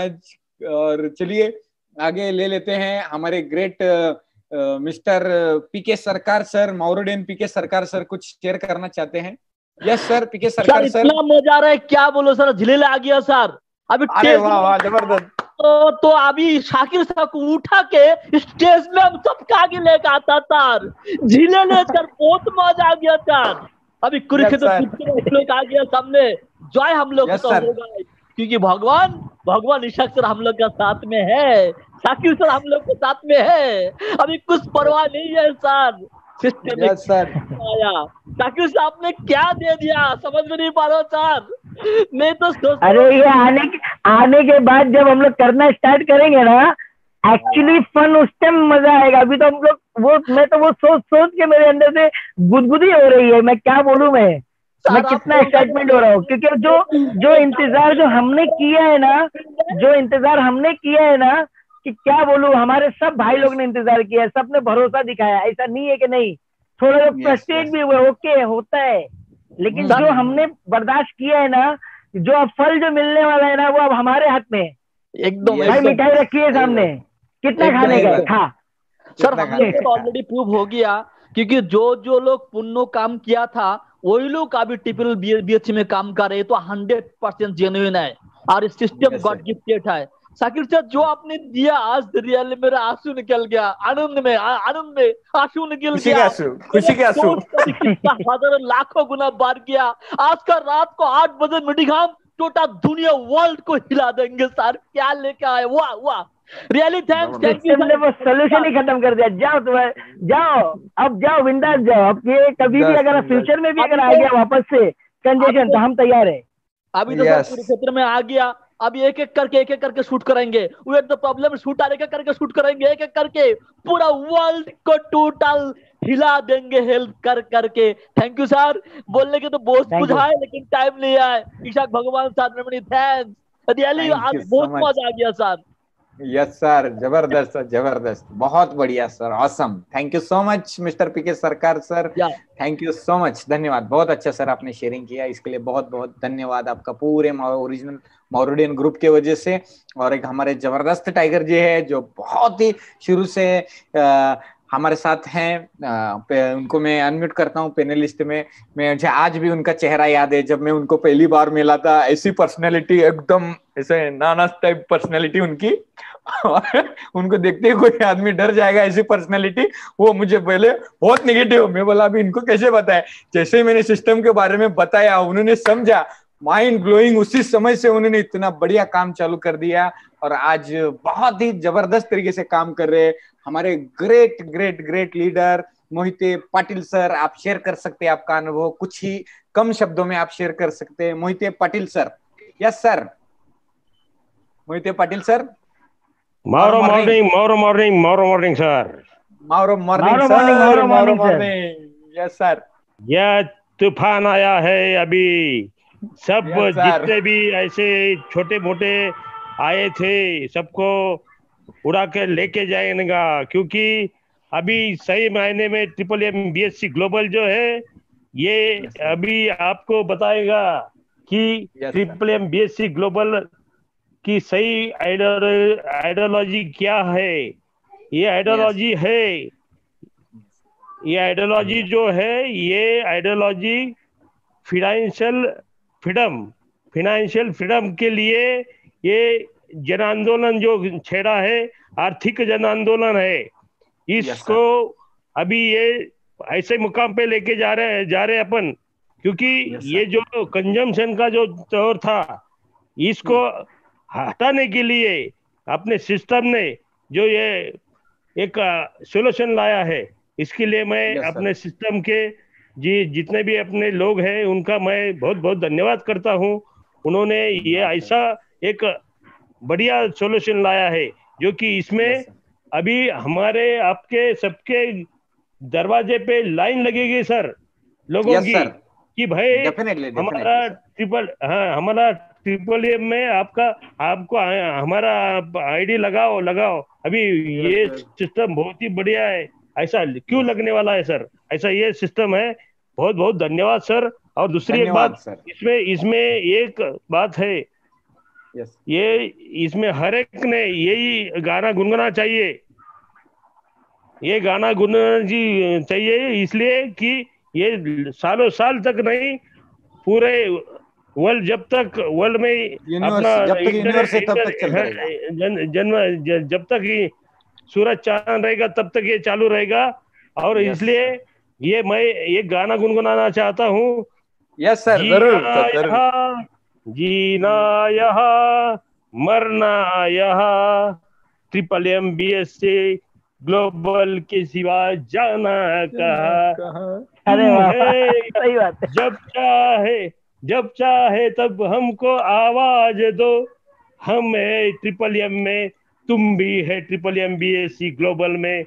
और चलिए आगे ले लेते हैं हमारे great mister PK Sarkar sir, माउरुडियन पीके सरकार सर कुछ शेयर करना चाहते हैं। यस सर, पीके सरकार सर। इतना मजा आ रहा है, क्या बोलो सर, झिलेले आ गया सर। अभी अरे वाह वाह, जबरदस्त। तो अभी शाकिर साहब को उठा के स्टेज में हम सबके आगे लेके आता सर, झिलेले सर, बहुत मजा आ गया सर। अभी कुरुक्षेत्र हम लोग आ गया सामने, जय हम लोग तो होगा, क्योंकि भगवान ईशक सर हम लोग का साथ में है, शाकिर सर हम लोग के साथ में है। अभी कुछ परवाह नहीं है सर, सिस्टम आया। शाकिर साहब ने क्या दे दिया समझ में नहीं पा रहा सर। मैं तो सोच, अरे ये आने के बाद जब हम लोग करना स्टार्ट करेंगे ना, एक्चुअली फन उस टाइम मजा आएगा। अभी तो हम लोग मैं तो वो सोच के मेरे अंदर से गुदगुदी हो रही है। मैं क्या बोलूं, मैं कितना एक्साइटमेंट हो रहा हूँ, क्योंकि जो इंतजार जो हमने किया है ना, कि क्या बोलूं, हमारे सब भाई लोग ने इंतजार किया है, सबने भरोसा दिखाया। ऐसा नहीं है कि नहीं, थोड़ा जो फ्रस्ट्रेट भी हुए, ओके होता है, लेकिन जो हमने बर्दाश्त किया है ना, जो अब फल जो मिलने वाला है ना, वो अब हमारे हाथ में है। एकदम भाई मिठाई रखी है सामने, कितना खाने का खा सर। हमने तो ऑलरेडी प्रूव हो गया, क्योंकि जो लोग पुण्य काम किया था वही लोग अभी ट्रिपल बीएचसी में काम कर रहे हैं, तो 100% जेन्युइन है और सिस्टम गॉड गिफ्टेड है। शाकिर सर जो आपने दिया आज, रियल मेरा आंसू निकल गया, आनंद में आंसू निकल गया, खुशी के आंसू कितना हजारों लाखों गुना बढ़ गया। आज का रात को 8 बजे मीटिंग टोटल दुनिया वर्ल्ड को हिला देंगे सर। क्या लेके आए, वाह वाह, रियली थैंक यू। वो सोल्यूशन ही खत्म कर दिया। जाओ अब जाओ, बिंदास जाओ। अब ये कभी भी अगर फ्यूचर में भी अगर आ गया वापस से कंजेशन, तो हम तैयार है। अभी तो पूरे क्षेत्र में आ गया, अभी एक एक करके शूट करेंगे। वे तो प्रॉब्लम शूट एक एक करके शूट करेंगे, एक एक करके पूरा वर्ल्ड को टोटल हिला देंगे हेल्प करके। थैंक यू सर, बोलने के तो बहुत कुछ है लेकिन टाइम नहीं है। ईशाक भगवान साथ में मेरी थैंक्स, रियली आज बहुत मजा आ गया सर। यस सर, जबरदस्त, बहुत बढ़िया sir, awesome. Thank you so much mister PK Sarkar sir, thank you so much, धन्यवाद। बहुत अच्छा सर आपने शेयरिंग किया, इसके लिए बहुत बहुत धन्यवाद आपका, पूरे ओरिजिनल माउरुडियन ग्रुप के वजह से। और एक हमारे जबरदस्त टाइगर जी है जो बहुत ही शुरू से हमारे साथ हैं, उनको मैं अनम्यूट करता हूँ पैनलिस्ट में। मुझे आज भी उनका चेहरा याद है, जब मैं उनको पहली बार मिला था। ऐसी पर्सनैलिटी, एकदम ऐसे नाना टाइप पर्सनैलिटी उनकी उनको देखते ही कोई आदमी डर जाएगा, ऐसी पर्सनैलिटी। वो मुझे पहले बहुत निगेटिव, मैं बोला अभी इनको कैसे बताए। जैसे ही मैंने सिस्टम के बारे में बताया, उन्होंने समझा, माइंड ब्लोइंग। उसी समय से उन्होंने इतना बढ़िया काम चालू कर दिया और आज बहुत ही जबरदस्त तरीके से काम कर रहे हैं। हमारे great leader Mohite Patil sir, आप शेयर कर सकते हैं आपका अनुभव, कुछ ही कम शब्दों में आप शेयर कर सकते हैं। Mohite Patil sir. Yes sir, Mohite Patil sir. Tomorrow morning, sir. Tomorrow morning. Yes, sir. यह तूफान आया है अभी, सब जितने भी ऐसे छोटे मोटे आए थे सबको उड़ा के लेके जाएगा, क्योंकि अभी सही मायने में ट्रिपल एम बीएससी ग्लोबल जो है ये अभी आपको बताएगा कि ट्रिपल एम बीएससी ग्लोबल की सही आइडियोलॉजी क्या है। ये आइडियोलॉजी है, ये आइडियोलॉजी जो है, ये आइडियोलॉजी फाइनेंशियल फ्रीडम के लिए ये जन आंदोलन जो छेड़ा है, आर्थिक जन आंदोलन है। इसको अभी ये ऐसे मुकाम पे लेके जा रहे अपन, क्योंकि ये जो कंजम्पशन का जो दौर था, इसको हटाने के लिए अपने सिस्टम ने जो ये एक सोल्यूशन लाया है, इसके लिए मैं अपने सिस्टम के जितने भी अपने लोग हैं उनका मैं बहुत बहुत धन्यवाद करता हूं। उन्होंने ये ऐसा एक बढ़िया सोल्यूशन लाया है, जो कि इसमें अभी हमारे आपके सबके दरवाजे पे लाइन लगेगी सर, लोगों की, कि भाई हमारा ट्रिपल एम में आपको हमारा आईडी लगाओ। अभी ये सिस्टम बहुत ही बढ़िया है, ऐसा क्यों लगने वाला है सर, ऐसा ये सिस्टम है। बहुत बहुत धन्यवाद सर। और दूसरी एक बात, इसमें एक बात है यस ये इसमें हर एक ने यही गाना गुनगुना चाहिए, ये गाना गुनगुना जी चाहिए, इसलिए कि ये सालों साल तक नहीं, पूरे वर्ल्ड, जब तक वर्ल्ड में अपना यूनिवर्स, जब तक यूनिवर्स है तब तक चलता रहेगा। जन्म, जब तक ही सूरज चांद रहेगा तब तक ये चालू रहेगा। और यस इसलिए ये मैं एक गाना गुनगुनाना चाहता हूँ। यस सर, जरूर सर, जरूर। जीना यहाँ, मरना यहाँ, MMBSC ग्लोबल के सिवा जाना कहाँ। अरे तुम वाह, है सही बात है। जब चाहे तब हमको आवाज दो, हम है MMM में, तुम भी है MMBSC ग्लोबल में।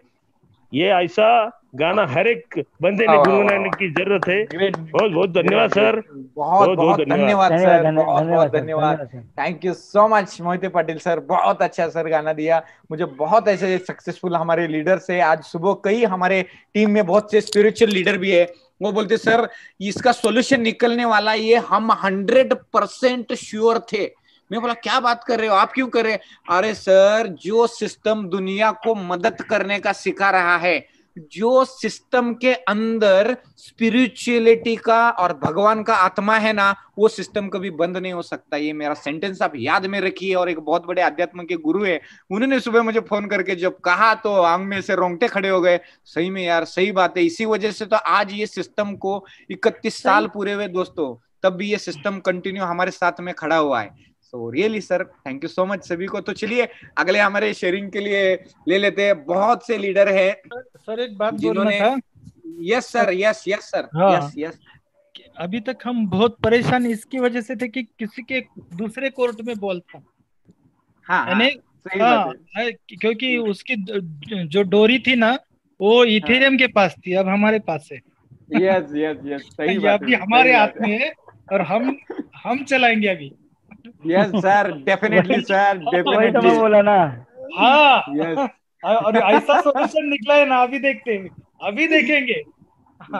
ये ऐसा गाना हर एक बंदे ने गुनगुनाने की जरूरत है। ग्रेट, बहुत बहुत धन्यवाद सर, बहुत बहुत बहुत धन्यवाद सर, बहुत बहुत सर, धन्यवाद। Thank you so much Mohite Patil sir, बहुत अच्छा सर गाना दिया। मुझे बहुत ऐसे सक्सेसफुल हमारे लीडर से, आज सुबह कई हमारे टीम में बहुत से स्पिरिचुअल लीडर भी है, वो बोलते सर इसका सॉल्यूशन निकलने वाला, ये हम 100% श्योर थे। मैं बोला क्या बात कर रहे हो आप, क्यों कर रहे हैं? अरे सर, जो सिस्टम दुनिया को मदद करने का सिखा रहा है, जो सिस्टम के अंदर स्पिरिचुअलिटी का और भगवान का आत्मा है ना, वो सिस्टम कभी बंद नहीं हो सकता। ये मेरा सेंटेंस आप याद में रखिए। और एक बहुत बड़े अध्यात्म के गुरु है, उन्होंने सुबह मुझे फोन करके जब कहा तो आंख में से रोंगटे खड़े हो गए। सही में यार, सही बात है। इसी वजह से तो आज ये सिस्टम को 31 साल पूरे हुए दोस्तों, तब भी ये सिस्टम कंटिन्यू हमारे साथ में खड़ा हुआ है। So really sir, thank you so much सभी को। तो चलिए अगले हमारे शेयरिंग के लिए ले लेते हैं। बहुत से लीडर है सर, एक बात बोलना जिन्होंने, था। Yes sir, yes yes sir, हाँ, यस यस। अभी तक हम बहुत परेशान इसकी वजह से थे कि किसी के दूसरे कोर्ट में बोलता, हाँ हाँ, यानी सही बात है। क्योंकि उसकी जो डोरी थी ना, वो इथेरियम के पास थी, अब हमारे पास है। यस यस यस, सही ये बात अभी है, हमारे सही हाथ बात में है और हम चलाएंगे अभी। यस सर, डेफिनेटली सर, वही तो मैं डेफिनेटली। बोला ना। हाँ, यस और ऐसा सोल्यूशन निकला है ना, अभी देखते हैं, अभी देखेंगे।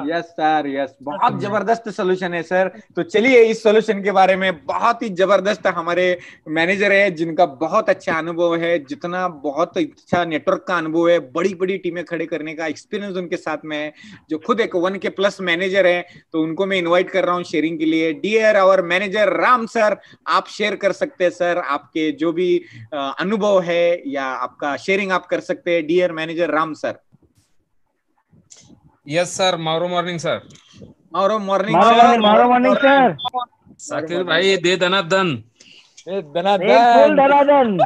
यस सर, यस, बहुत जबरदस्त सोल्यूशन है सर। तो चलिए इस सोल्यूशन के बारे में, बहुत ही जबरदस्त हमारे मैनेजर है जिनका बहुत अच्छा अनुभव है, जितना बहुत अच्छा नेटवर्क का अनुभव है, बड़ी बड़ी टीमें खड़े करने का एक्सपीरियंस उनके साथ में है, जो खुद एक 1K+ मैनेजर है। तो उनको मैं इन्वाइट कर रहा हूँ शेयरिंग के लिए। Dear our manager Ram sir, आप शेयर कर सकते हैं सर, आपके जो भी अनुभव है या आपका शेयरिंग आप कर सकते हैं, dear manager Ram sir. Yes sir, मारो मॉर्निंग सर। मारो मॉर्निंग सर। शाकिर भाई दे दनादन, फुल धनाधन,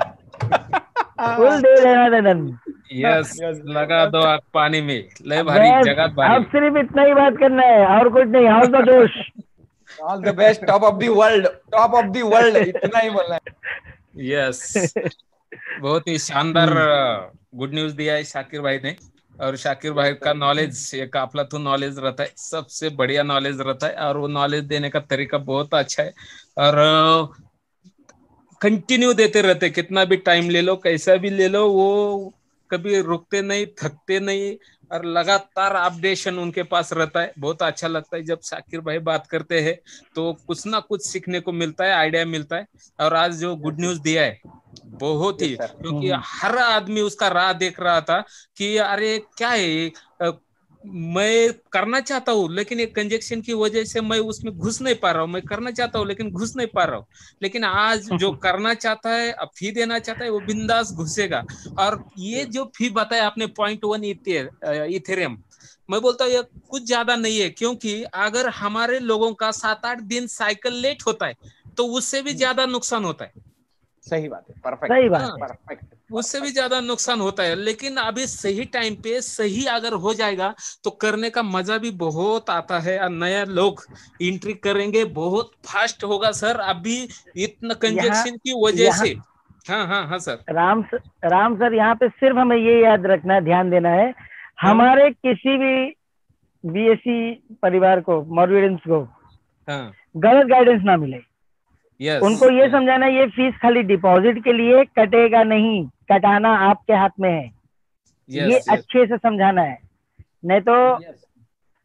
फुल दे धनाधन। यस, लगा दो आग पानी में, ले भारी जगत भारी। अब सिर्फ इतना ही बात करना है और कुछ नहीं। ऑल द दोष, all the best, top of the world, top of the world, इतना ही बोलना है। यस, बहुत ही शानदार गुड न्यूज दिया है शाकिर भाई ने। और शाकिर भाई का नॉलेज एक अफलातून नॉलेज रहता है, सबसे बढ़िया नॉलेज रहता है, और वो नॉलेज देने का तरीका बहुत अच्छा है। और कंटिन्यू देते रहते, कितना भी टाइम ले लो, कैसा भी ले लो, वो कभी रुकते नहीं, थकते नहीं, और लगातार अपडेशन उनके पास रहता है। बहुत अच्छा लगता है जब शाकिर भाई बात करते हैं, तो कुछ ना कुछ सीखने को मिलता है, आइडिया मिलता है। और आज जो गुड न्यूज दिया है बहुत ही, क्योंकि हर आदमी उसका राह देख रहा था कि अरे क्या है, मैं करना चाहता हूँ लेकिन एक कंजक्शन की वजह से मैं उसमें घुस नहीं पा रहा हूँ, मैं करना चाहता हूँ लेकिन घुस नहीं पा रहा हूँ। लेकिन आज जो करना चाहता है, अब फी देना चाहता है, वो बिंदास घुसेगा। और ये जो फी बताया आपने 0.1 इथेरियम, मैं बोलता हूँ ये कुछ ज्यादा नहीं है, क्योंकि अगर हमारे लोगों का 7-8 दिन साइकिल लेट होता है तो उससे भी ज्यादा नुकसान होता है। सही बात है, परफेक्ट, सही बात है, परफेक्ट, उससे भी ज्यादा नुकसान होता है। लेकिन अभी सही टाइम पे सही अगर हो जाएगा तो करने का मजा भी बहुत आता है, और नया लोग एंट्री करेंगे, बहुत फास्ट होगा सर। अभी इतना कंजक्शन की वजह से। हाँ हाँ हाँ सर। राम सर, यहाँ पे सिर्फ हमें ये याद रखना है, ध्यान देना है, हमारे किसी भी BSc परिवार को, मॉर्विडेंस को गलत गाइडेंस ना मिले। उनको ये समझाना, ये फीस खाली डिपॉजिट के लिए कटेगा नहीं, कटाना आपके हाथ में है। ये अच्छे से समझाना है, नहीं तो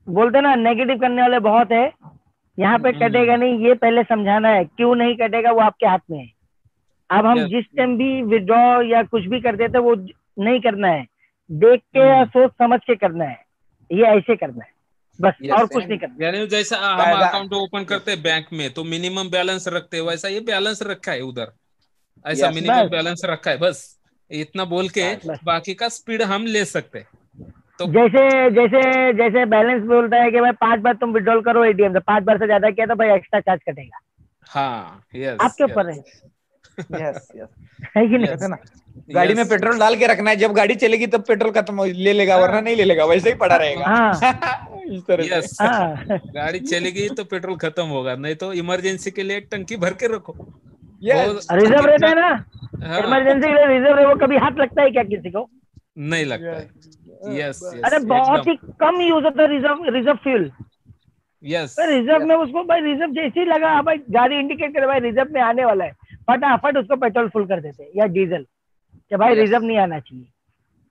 बोलते ना नेगेटिव करने वाले बहुत है। यहाँ पे कटेगा नहीं, ये पहले समझाना है, क्यों नहीं कटेगा वो आपके हाथ में है। अब हम जिस टाइम भी विड्रॉ या कुछ भी करते थे वो नहीं करना है, देख के या सोच समझ के करना है, ये ऐसे करना है बस, और कुछ नहीं करना। यानी जैसा हम अकाउंट ओपन करते हैं बैंक में तो मिनिमम बैलेंस रखते हैं, वैसा ये बैलेंस रखा है उधर, ऐसा मिनिमम बैलेंस रखा है, बस इतना बोल के बाकी का स्पीड हम ले सकते हैं। तो जैसे जैसे जैसे बैलेंस बोलता है कि भाई 5 बार तुम विड्रॉल करो एटीएम से, 5 बार से ज्यादा किया तो भाई एक्स्ट्रा चार्ज कटेगा। हाँ, यस, आपके ऊपर है। यस यस, है कि नहीं? कहते ना गाड़ी में पेट्रोल डाल के रखना है, जब गाड़ी चलेगी तब पेट्रोल खत्म ले लेगा, वरना नहीं ले लेगा, वैसे ही पड़ा रहेगा। इस तरह से गाड़ी चलेगी तो पेट्रोल खत्म होगा, नहीं तो इमरजेंसी के लिए टंकी भर के रखो। रिजर्व रहता है ना, इमरजेंसी के लिए रिजर्व है, वो कभी हाथ लगता है क्या किसी को? नहीं लगता है। यस, अरे बहुत ही कम यूज होता है रिजर्व फ्यूल। यस, रिजर्व में उसको भाई रिजर्व जैसे ही लगा भाई गाड़ी इंडिकेट करे भाई रिजर्व में आने वाला है, फटाफट उसको पेट्रोल फुल कर देते या डीजल कि भाई रिजर्व नहीं आना चाहिए।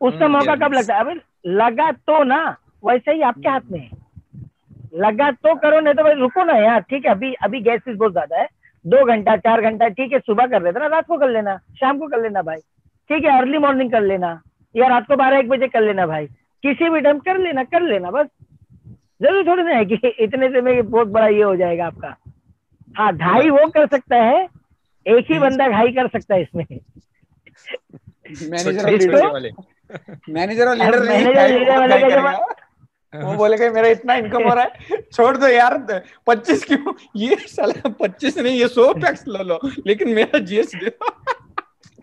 उसका मौका कब लगता है? अबे लगा तो ना, वैसे ही आपके हाथ में है, लगा तो करो, नहीं तो भाई रुको ना यार। ठीक है, अभी गैस फीस बहुत ज्यादा है, 2 घंटा 4 घंटा ठीक है, सुबह कर लेते ना, रात को कर लेना, शाम को कर लेना भाई, ठीक है, अर्ली मॉर्निंग कर लेना या रात को 12-1 बजे कर लेना भाई, किसी भी टाइम कर लेना बस। जरूर थोड़ी ना है कि इतने से में बहुत बड़ा ये हो जाएगा आपका। हाँ, ढाई वो कर सकता है, एक ही बंदा ढाई कर सकता है इसमें। मैनेजर और लीडर वाले वो बोलेगा मेरा इतना इनकम हो रहा है, छोड़ दो यार 25 क्यों, ये साला 25 नहीं, ये 100 टैक्स लो, लेकिन मेरा जीएस दे दो।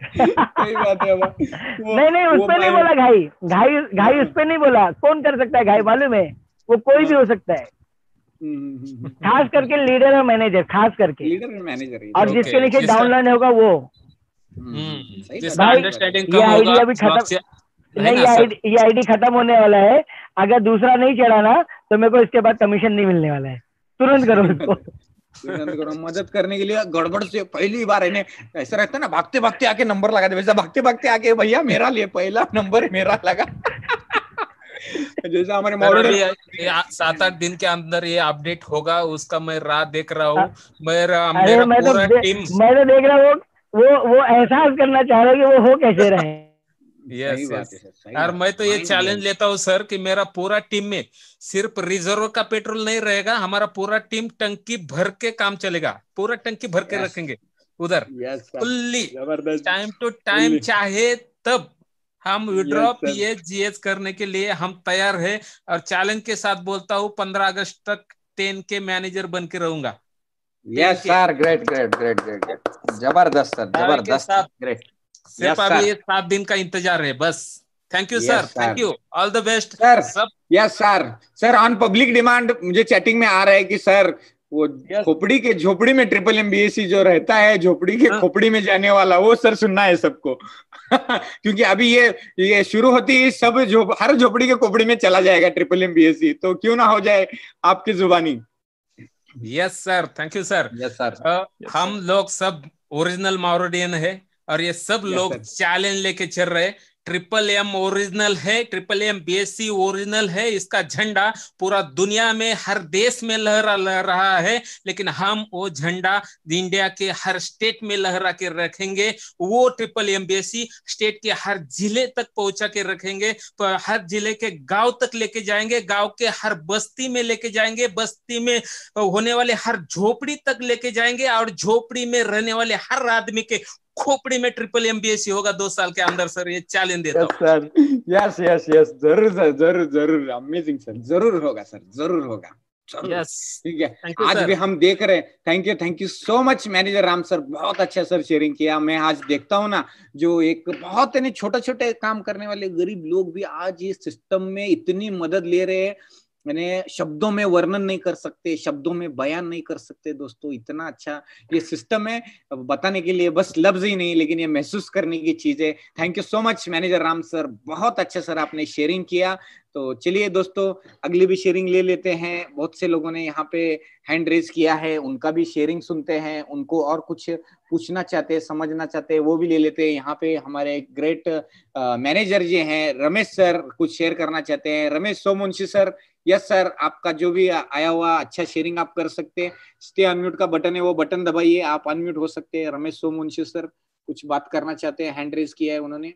सही बात है। नहीं उस पे नहीं बोला, घाई उस पे नहीं बोला। कौन कर सकता है घाई मालूम है? वो कोई भी हो सकता है, खास करके लीडर और मैनेजर, खास करके लीडर और मैनेजर, और जिसके नीचे डाउनलाइन होगा वो। अंडरस्टैंडिंग ये आईडी अभी खत्म नहीं, ये आईडी खत्म होने वाला है। अगर दूसरा नहीं चढ़ा ना तो मेरे को इसके बाद कमीशन नहीं मिलने वाला है। तुरंत करो इसको, तुरंत करो। मदद करने के लिए गड़बड़ से पहली बार इन्हें ऐसा रहता है ना, भागते भागते आके नंबर लगा दे, वैसा भागते भागते आके भैया मेरा लिए पहला नंबर मेरा लगा। जैसा हमारे मॉडल 7-8 दिन के अंदर ये अपडेट होगा, उसका मैं राह देख रहा हूँ। मैं तो देख रहा हूँ, वो एहसास करना चाह रहा हूँ कि वो हो कैसे रहे। और मैं तो ये चैलेंज लेता हूँ सर कि मेरा पूरा टीम में सिर्फ रिजर्व का पेट्रोल नहीं रहेगा, हमारा पूरा टीम टंकी भर के काम चलेगा, पूरा टंकी भर के रखेंगे उधर फुल्ली, टाइम टू टाइम, चाहे तब हम विड्रॉ पीएच जीएच करने के लिए हम तैयार है। और चैलेंज के साथ बोलता हूँ 15 अगस्त तक 10 के मैनेजर बन के रहूंगा। Yes sir, great great great great, जबरदस्त सर, जबरदस्त, ग्रेट। सिर्फ अभी ये 7 दिन का इंतजार है बस। Thank you sir, thank you, all the best sir. सब yes sir, sir on public demand मुझे चैटिंग में आ रहा है कि सर वो खोपड़ी के झोपड़ी में BSc जो रहता है, झोपड़ी के खोपड़ी में जाने वाला, वो सर सुनना है सबको। क्योंकि अभी ये शुरू होती है, सब हर झोपड़ी के खोपड़ी में चला जाएगा BSc, तो क्यों ना हो जाए आपकी जुबानी। Yes sir, thank you sir. Yes sir, हम लोग सब ओरिजिनल माओरिडियन है और ये सब लोग चैलेंज लेके चल रहे। MMM ओरिजिनल है, MMM BSc ओरिजिनल है, इसका झंडा पूरा दुनिया में हर देश में लहरा रहा है, लेकिन हम वो झंडा इंडिया के हर स्टेट में लहरा के रखेंगे। वो MMM BSc स्टेट के हर जिले तक पहुंचा के रखेंगे, हर जिले के गांव तक लेके जाएंगे, गांव के हर बस्ती में लेके जाएंगे, बस्ती में होने वाले हर झोपड़ी तक लेके जाएंगे, और झोपड़ी में रहने वाले हर आदमी के खोपड़ी में MMM BSc होगा 2 साल के अंदर सर। ये चैलेंज देता हूं सर। यस यस यस, जरूर सर, जरूर जरूर, अमेजिंग सर, जरूर होगा सर, जरूर होगा। यस, ठीक है, आज भी हम देख रहे हैं। Thank you so much manager Ram sir, बहुत अच्छा सर शेयरिंग किया। मैं आज देखता हूँ ना, जो एक बहुत छोटे छोटे काम करने वाले गरीब लोग भी आज इस सिस्टम में इतनी मदद ले रहे हैं, मैंने शब्दों में वर्णन नहीं कर सकते, शब्दों में बयान नहीं कर सकते दोस्तों। इतना अच्छा ये सिस्टम है, बताने के लिए बस लफ्ज ही नहीं, लेकिन ये महसूस करने की चीज है। Thank you so much manager Ram sir, बहुत अच्छा सर आपने शेयरिंग किया। तो चलिए दोस्तों, अगली भी शेयरिंग ले लेते हैं। बहुत से लोगों ने यहाँ पे हैंड रेज किया है, उनका भी शेयरिंग सुनते हैं। उनको और कुछ पूछना चाहते हैं, समझना चाहते हैं, वो भी ले लेते हैं। यहाँ पे हमारे ग्रेट मैनेजर जी हैं, रमेश सर, कुछ शेयर करना चाहते हैं। रमेश सोमुंशी सर, यस सर, आपका जो भी आया हुआ अच्छा शेयरिंग आप कर सकते हैं। स्टे अनम्यूट का बटन है, वो बटन दबाइए, आप अनम्यूट हो सकते हैं। रमेश सोमुंशी सर, कुछ बात करना चाहते हैं, हैंड रेज किया है उन्होंने।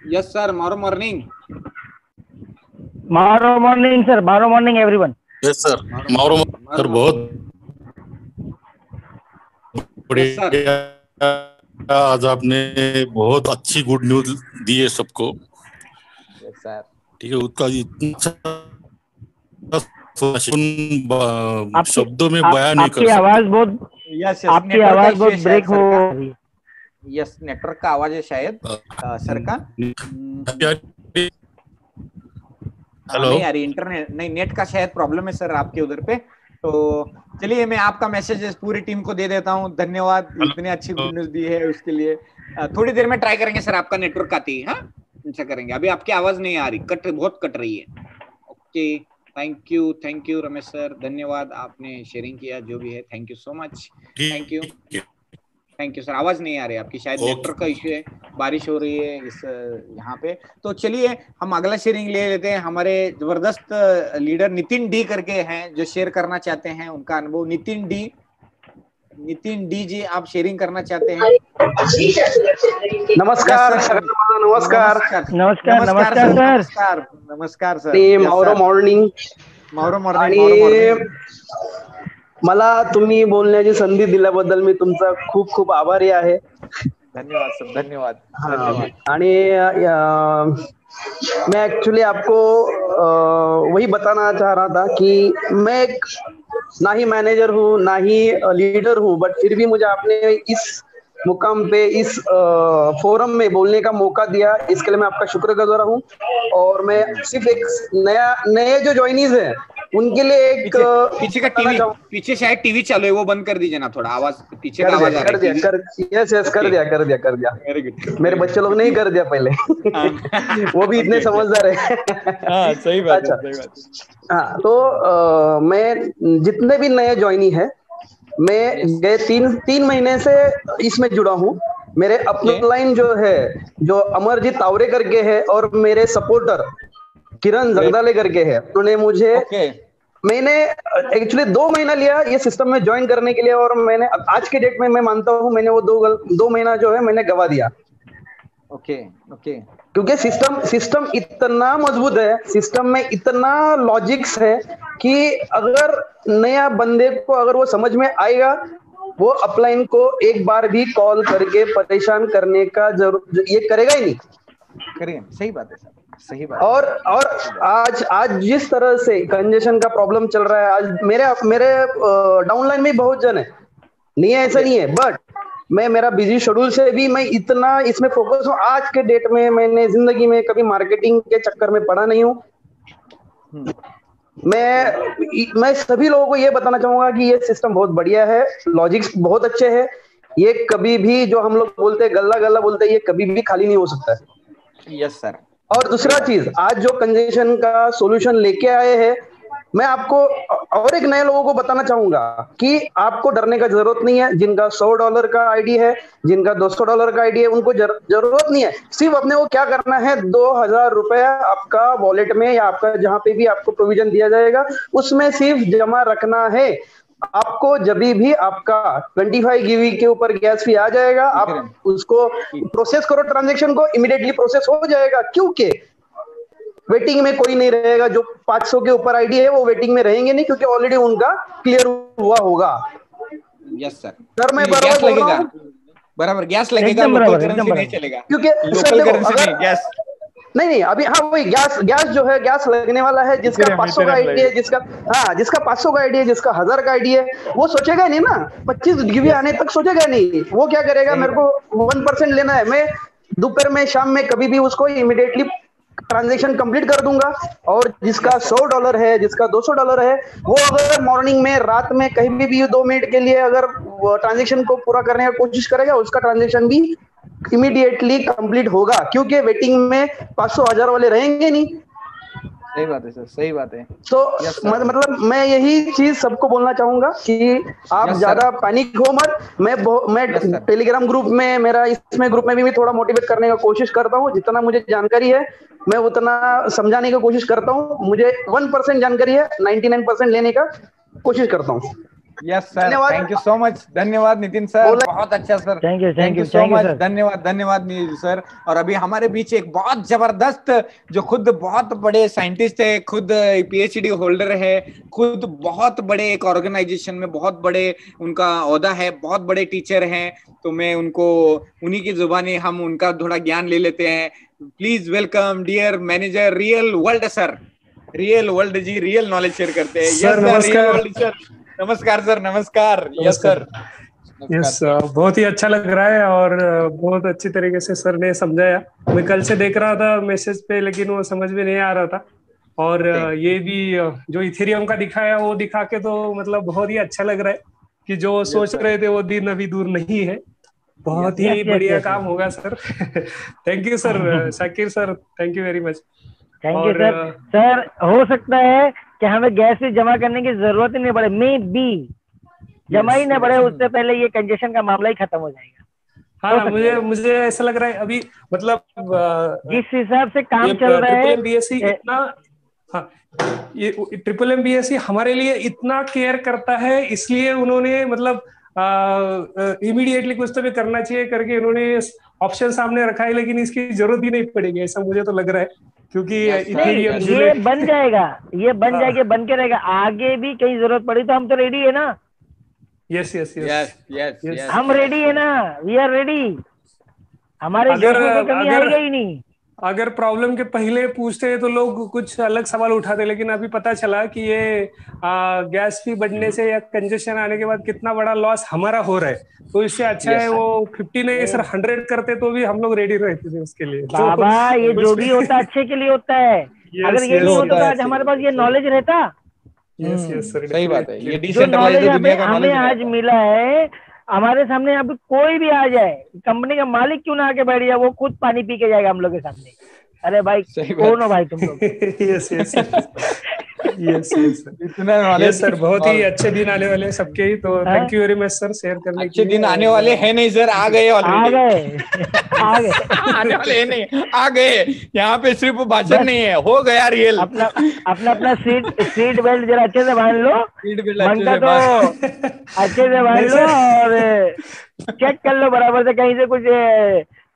यस सर, मारो मॉर्निंग। मारो मॉर्निंग सर, मारो मॉर्निंग एवरीवन। यस सर, मारो सर, बहुत बढ़िया। आज आपने बहुत अच्छी गुड न्यूज दी है सबको। यस सर, ठीक है, उसका शब्दों में बयान नहीं कर सकते। आवाज बहुत, यस आपकी आवाज बहुत ब्रेक हो। यस, नेटवर्क का आवाज है शायद सर का। हेलो, नहीं आ रही इंटरनेट, नहीं नेट का शायद प्रॉब्लम है सर आपके उधर पे। तो चलिए, मैं आपका मैसेज पूरी टीम को दे देता हूँ। धन्यवाद, इतनी अच्छी गुड न्यूज दी है उसके लिए। थोड़ी देर में ट्राई करेंगे सर, आपका नेटवर्क आती है। हाँ, अच्छा करेंगे। अभी आपकी आवाज नहीं आ रही, बहुत कट रही है। Okay, thank you Ramesh sir, धन्यवाद, आपने शेयरिंग किया जो भी है। Thank you so much, thank you sir. आवाज नहीं आ रही आपकी, शायद नेटवर्क का इश्यू है, बारिश हो रही है इस यहाँ पे। तो चलिए हम अगला शेयरिंग ले लेते हैं। हमारे जबरदस्त लीडर नितिन डी करके हैं जो शेयर करना चाहते हैं उनका अनुभव। नितिन डी जी, आप शेयरिंग करना चाहते हैं? नमस्कार सर, नमस्कार सर। मारो मॉर्निंग आणि मला तुम्ही बोलण्याची संधी दिल्याबद्दल मी तुमचा खूप खूप आभारी आहे। धन्यवाद सर, धन्यवाद। आणि मैं एक्चुअली आपको वही बताना चाह रहा था कि मैं ना ही मैनेजर हूँ ना ही लीडर हूँ, बट फिर भी मुझे आपने इस मुकाम पे, इस फोरम में बोलने का मौका दिया, इसके लिए मैं आपका शुक्रगुजार हूँ। और मैं सिर्फ एक नए जो ज्वाइनीज है उनके लिए एक पीछे का टीवी, पीछे शायद टीवी चालू है, वो बंद कर दीजिए ना थोड़ा, आवाज पीछे का आवाज आ रहा है। यस कर दिया। Very good. मेरे बच्चे लोग नहीं कर दिया पहले। वो भी इतने समझदार है। हाँ, सही बात है, सही बात है। हाँ, तो मैं जितने भी नए ज्वाइनी है, मैं गए तीन महीने से इसमें जुड़ा हूँ। मेरे अपलाइन जो है, जो अमरजीत तावरे करके है, और मेरे सपोर्टर किरण जगदाले करके है, उन्होंने मुझे मैंने एक्चुअली 2 महीना लिया ये सिस्टम में ज्वाइन करने के लिए। और मैंने आज के डेट में मैं मानता हूँ मैंने वो 2 महीना जो है मैंने गवा दिया। ओके। क्योंकि सिस्टम इतना मजबूत है, सिस्टम में इतना लॉजिक्स है कि अगर नया बंदे को अगर वो समझ में आएगा, वो अपलाइन को एक बार भी कॉल करके परेशान करने का जरूर ये करेगा ही नहीं। करेंगे, सही बात है सर, सही बात। और आज जिस तरह से कंजेशन का प्रॉब्लम चल रहा है, आज मेरे डाउनलाइन में बहुत जन है, नहीं है ऐसा नहीं है, बट मैं मेरा बिजी शेड्यूल से भी मैं इतना इसमें फोकस हूँ। आज के डेट में मैंने जिंदगी में कभी मार्केटिंग के चक्कर में पड़ा नहीं हूँ। मैं सभी लोगों को ये बताना चाहूंगा कि ये सिस्टम बहुत बढ़िया है, लॉजिक्स बहुत अच्छे हैं। ये कभी भी जो हम लोग बोलते हैं गल्ला बोलते हैं, ये कभी भी खाली नहीं हो सकता है। Yes sir. और दूसरा चीज, आज जो कंजेशन का सॉल्यूशन लेके आए हैं, मैं आपको और एक नए लोगों को बताना चाहूंगा कि आपको डरने का जरूरत नहीं है। जिनका $100 का आईडी है, जिनका $200 का आईडी है, उनको जरूरत नहीं है। सिर्फ अपने को क्या करना है, 2000 रुपया आपका वॉलेट में या आपका जहां पे भी आपको प्रोविजन दिया जाएगा उसमें सिर्फ जमा रखना है। आपको जब भी आपका 25 गिवी के ऊपर गैस फी आ जाएगा, आप उसको प्रोसेस करो, ट्रांजेक्शन को इमीडिएटली प्रोसेस हो जाएगा। क्योंकि वेटिंग में कोई नहीं रहेगा। जो 500 के ऊपर आईडी है वो वेटिंग में रहेंगे नहीं, क्योंकि ऑलरेडी उनका क्लियर हुआ होगा। यस सर मैं बराबर लगेगा, बराबर गैस लगेगा, लोकल करेंसी नहीं चलेगा, क्योंकि लोकल करेंसी नहीं, गैस नहीं अभी। हाँ, वही गैस जो है, गैस लगने वाला है। जिसका 500 का आईडी है, जिसका 500 का आईडी है, जिसका 1000 का आईडी है, वो सोचेगा नहीं ना, 25 गिवी आने तक सोचेगा नहीं। वो क्या करेगा, मेरे को 1% लेना है, मैं दोपहर में शाम में कभी भी उसको इमीडिएटली ट्रांजैक्शन कंप्लीट कर दूंगा। और जिसका $100 है, जिसका $200 है, वो अगर मॉर्निंग में, रात में कहीं भी 2 मिनट के लिए अगर ट्रांजैक्शन को पूरा करने का कोशिश करेगा, उसका ट्रांजैक्शन भी इमीडिएटली कंप्लीट होगा, क्योंकि वेटिंग में 500-1000 वाले रहेंगे नहीं। सही बात है सर, सही बात है। तो मतलब मैं यही चीज सबको बोलना चाहूंगा कि आप ज्यादा पैनिक हो मत। मैं टेलीग्राम ग्रुप में, मेरा इसमें ग्रुप में भी थोड़ा मोटिवेट करने का कोशिश करता हूँ। जितना मुझे जानकारी है मैं उतना समझाने की कोशिश करता हूँ। मुझे 1% जानकारी है, 99% लेने का कोशिश करता हूँ। Yes sir, thank you so much, धन्यवाद नितिन सर, बहुत अच्छा sir, thank you so much, धन्यवाद धन्यवाद नितिन सर। और अभी हमारे बीच एक बहुत जबरदस्त, जो खुद बहुत बड़े साइंटिस्ट है, खुद पीएचडी होल्डर है, खुद बहुत बड़े एक ऑर्गेनाइजेशन में बहुत बड़े उनका ओहदा है, बहुत बड़े टीचर हैं, तो मैं उनको उन्हीं की जुबानी हम उनका थोड़ा ज्ञान ले लेते हैं। Please welcome dear manager real world sir. Real world ji real knowledge share करते हैं। सर नमस्कार। नमस्कार सर, नमस्कार। यस सर, यस बहुत ही अच्छा लग रहा है और बहुत अच्छी तरीके से सर ने समझाया। मैं कल से देख रहा था मैसेज पे, लेकिन वो समझ में नहीं आ रहा था। और ये भी जो इथेरियम का दिखाया वो दिखा के तो मतलब बहुत ही अच्छा लग रहा है कि जो सोच रहे थे वो दिन अभी दूर नहीं है। बहुत ही बढ़िया काम होगा sir. Thank you sir, Shakir sir, thank you very much. Thank you sir. Sir हो सकता है कि हमें गैस भी जमा करने की जरूरत ही नहीं पड़े, मे बी जमा ही नहीं पड़े, उससे पहले ये कंजेशन का मामला ही खत्म हो जाएगा। हाँ, मुझे ऐसा लग रहा है अभी मतलब जिस हिसाब से काम चल रहा है बीएससी इतना, हाँ ये ट्रिपल एम बीएससी हमारे लिए इतना केयर करता है, इसलिए उन्होंने मतलब इमीडिएटली कुछ तो भी करना चाहिए करके उन्होंने ऑप्शन सामने रखा है, लेकिन इसकी जरूरत ही नहीं पड़ेगी ऐसा मुझे तो लग रहा है, क्योंकि ये बन जाएगा, ये बन जाएगा, बन के रहेगा। आगे भी कहीं जरूरत पड़ी तो हम तो रेडी है ना। यस यस यस यस, हम रेडी है ना, वी आर रेडी। हमारे को कमी आएगा ही नहीं। अगर प्रॉब्लम के पहले पूछते तो लोग कुछ अलग सवाल उठाते, लेकिन अभी पता चला कि ये गैस फी बढ़ने से या कंजेशन आने के बाद कितना बड़ा लॉस हमारा हो रहा है, तो इससे अच्छा है वो 50 नहीं सर 100 करते तो भी हम लोग रेडी रहते थे उसके लिए। बाबा ये जो भी होता है अच्छे के लिए होता है। अगर ये नहीं होता तो आज हमारे पास ये नॉलेज रहता। यस यस सर, सही बात है। ये डिसेंट्रलाइज्ड दुनिया का नॉलेज हमें आज मिला है। हमारे सामने अब कोई भी आ जाए, कंपनी का मालिक क्यों ना आके बैठ जाए, वो खुद पानी पी के जाएगा हम लोग के सामने। अरे भाई कौन हो भाई तुम लोग। यस यस यस यस इतना नॉलेज सर, बहुत ही अच्छे दिन आने वाले हैं सबके ही, तो thank you very much sir share करने के लिए। अच्छे दिन आने वाले हैं नहीं सर, आ गए ऑलरेडी, आने वाले हैं नहीं, आ गए। यहाँ पे सिर्फ भाषण नहीं है, हो गया रियल। अपना सीट बेल्ट जरा अच्छे से बांध लो, सीट बेल्ट अच्छे से बांध लो और चेक कर लो बराबर से, कहीं से कुछ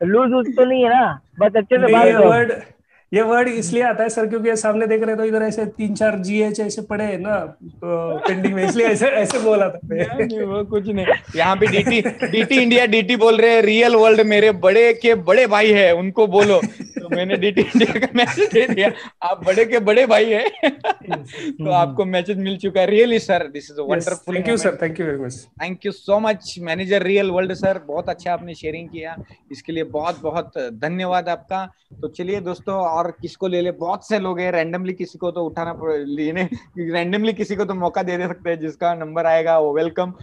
लूज तो नहीं है ना, बस अच्छे से बांध लो। ये वर्ड इसलिए आता है सर क्योंकि सामने देख रहे तो इधर ऐसे 3-4 GH ऐसे पड़े हैं ना तो पेंडिंग में, इसलिए ऐसे बोला था। नहीं, वो कुछ नहीं। यहाँ पे डीटी इंडिया डीटी बोल रहे हैं रियल वर्ल्ड मेरे बड़े के बड़े भाई है, उनको बोलो। तो मैंने डीटी इंडिया का मैसेज दे दिया, आप बड़े के बड़े भाई है। तो आपको मैसेज मिल चुका है। Really sir this is wonderful. Thank you sir, thank you very much, thank you so much manager real world sir, बहुत अच्छा आपने शेयरिंग किया, इसके लिए बहुत बहुत धन्यवाद आपका। तो चलिए दोस्तों, और किसको ले ले, बहुत से लोग हैं, रैंडमली किसी को तो उठाना लेने, रैंडमली किसी को तो मौका दे सकते हैं, जिसका नंबर आएगा वो वेलकम।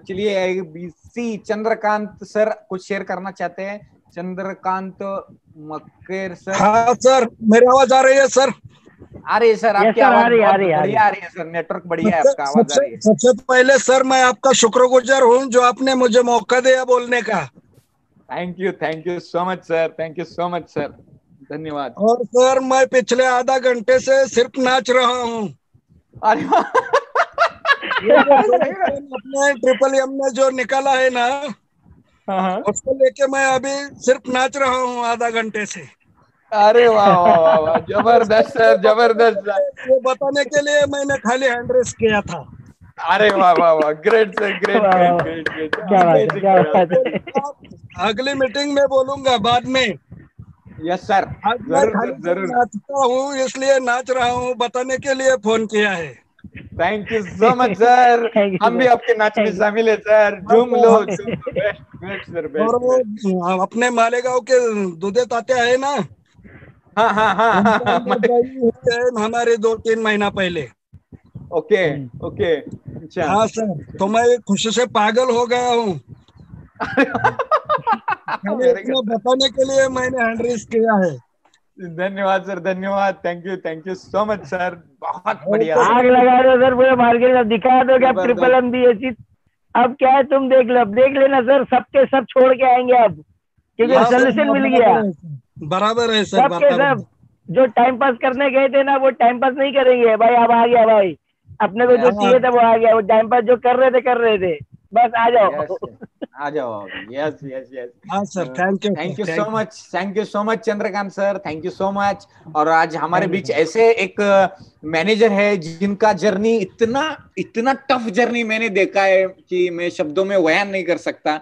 चलिए बीसी चंद्रकांत सर कुछ शेयर करना चाहते हैं। चंद्रकांत मक्केर सर। हाँ सर, मेरी आवाज आ रही है सर? आ रही है सर, आपकी आवाज बढ़िया आ रही है सर, नेटवर्क बढ़िया है, आपका आवाज आ रही है। सबसे पहले सर मैं आपका शुक्रगुजार हूँ जो आपने मुझे मौका दिया बोलने का। Thank you so much sir, thank you so much sir, धन्यवाद। और सर मैं पिछले आधा घंटे से सिर्फ नाच रहा हूँ। अरे अपने ट्रिपल एम ने जो निकाला है ना, उसको लेके मैं अभी सिर्फ नाच रहा हूँ आधा घंटे से। अरे वाह वाह वाह, जबरदस्त सर, जबरदस्त। ये बताने के लिए मैंने खाली हैंड रेस किया था। अरे वाह वाह वाह, ग्रेट सर, ग्रेट। अगली मीटिंग में बोलूंगा बाद में। यस सर, जरूर नाचता हूँ इसलिए नाच रहा हूँ, बताने के लिए फोन किया है। Thank you so much sir, हम भी आपके नाच में शामिल है सर, झूम लो। और अपने मालेगांव के दूधे तात्या है ना, हाँ हमारे 2-3 महीना पहले। ओके अच्छा। हाँ सर, तो मैं खुशी से पागल हो गया हूँ। बताने के लिए मैंने हैंड रेस किया है। धन्यवाद सर, धन्यवाद, thank you so much sir, बहुत बढ़िया। आग लगा दो सर पूरे मार्केट में, दिखा दो क्या ट्रिपल एम बीएससी। अब क्या है तुम देख लो, अब देख लेना सर, सबके सब छोड़ के आएंगे अब, क्योंकि सोल्यूशन मिल गया। बराबर है सर, सबके सब जो टाइम पास करने गए थे ना, वो टाइम पास नहीं करेंगे भाई, अब आ गया भाई, अपने को जो चाहिए था वो आ गया, वो टाइम पास जो कर रहे थे, बस आ जाओ। आ जाओ। Yes yes yes. हाँ sir, thank you so much, thank you so much Chandrakant sir, thank you so much. और आज हमारे बीच ऐसे एक मैनेजर है जिनका जर्नी इतना इतना टफ जर्नी मैंने देखा है कि मैं शब्दों में बयान नहीं कर सकता।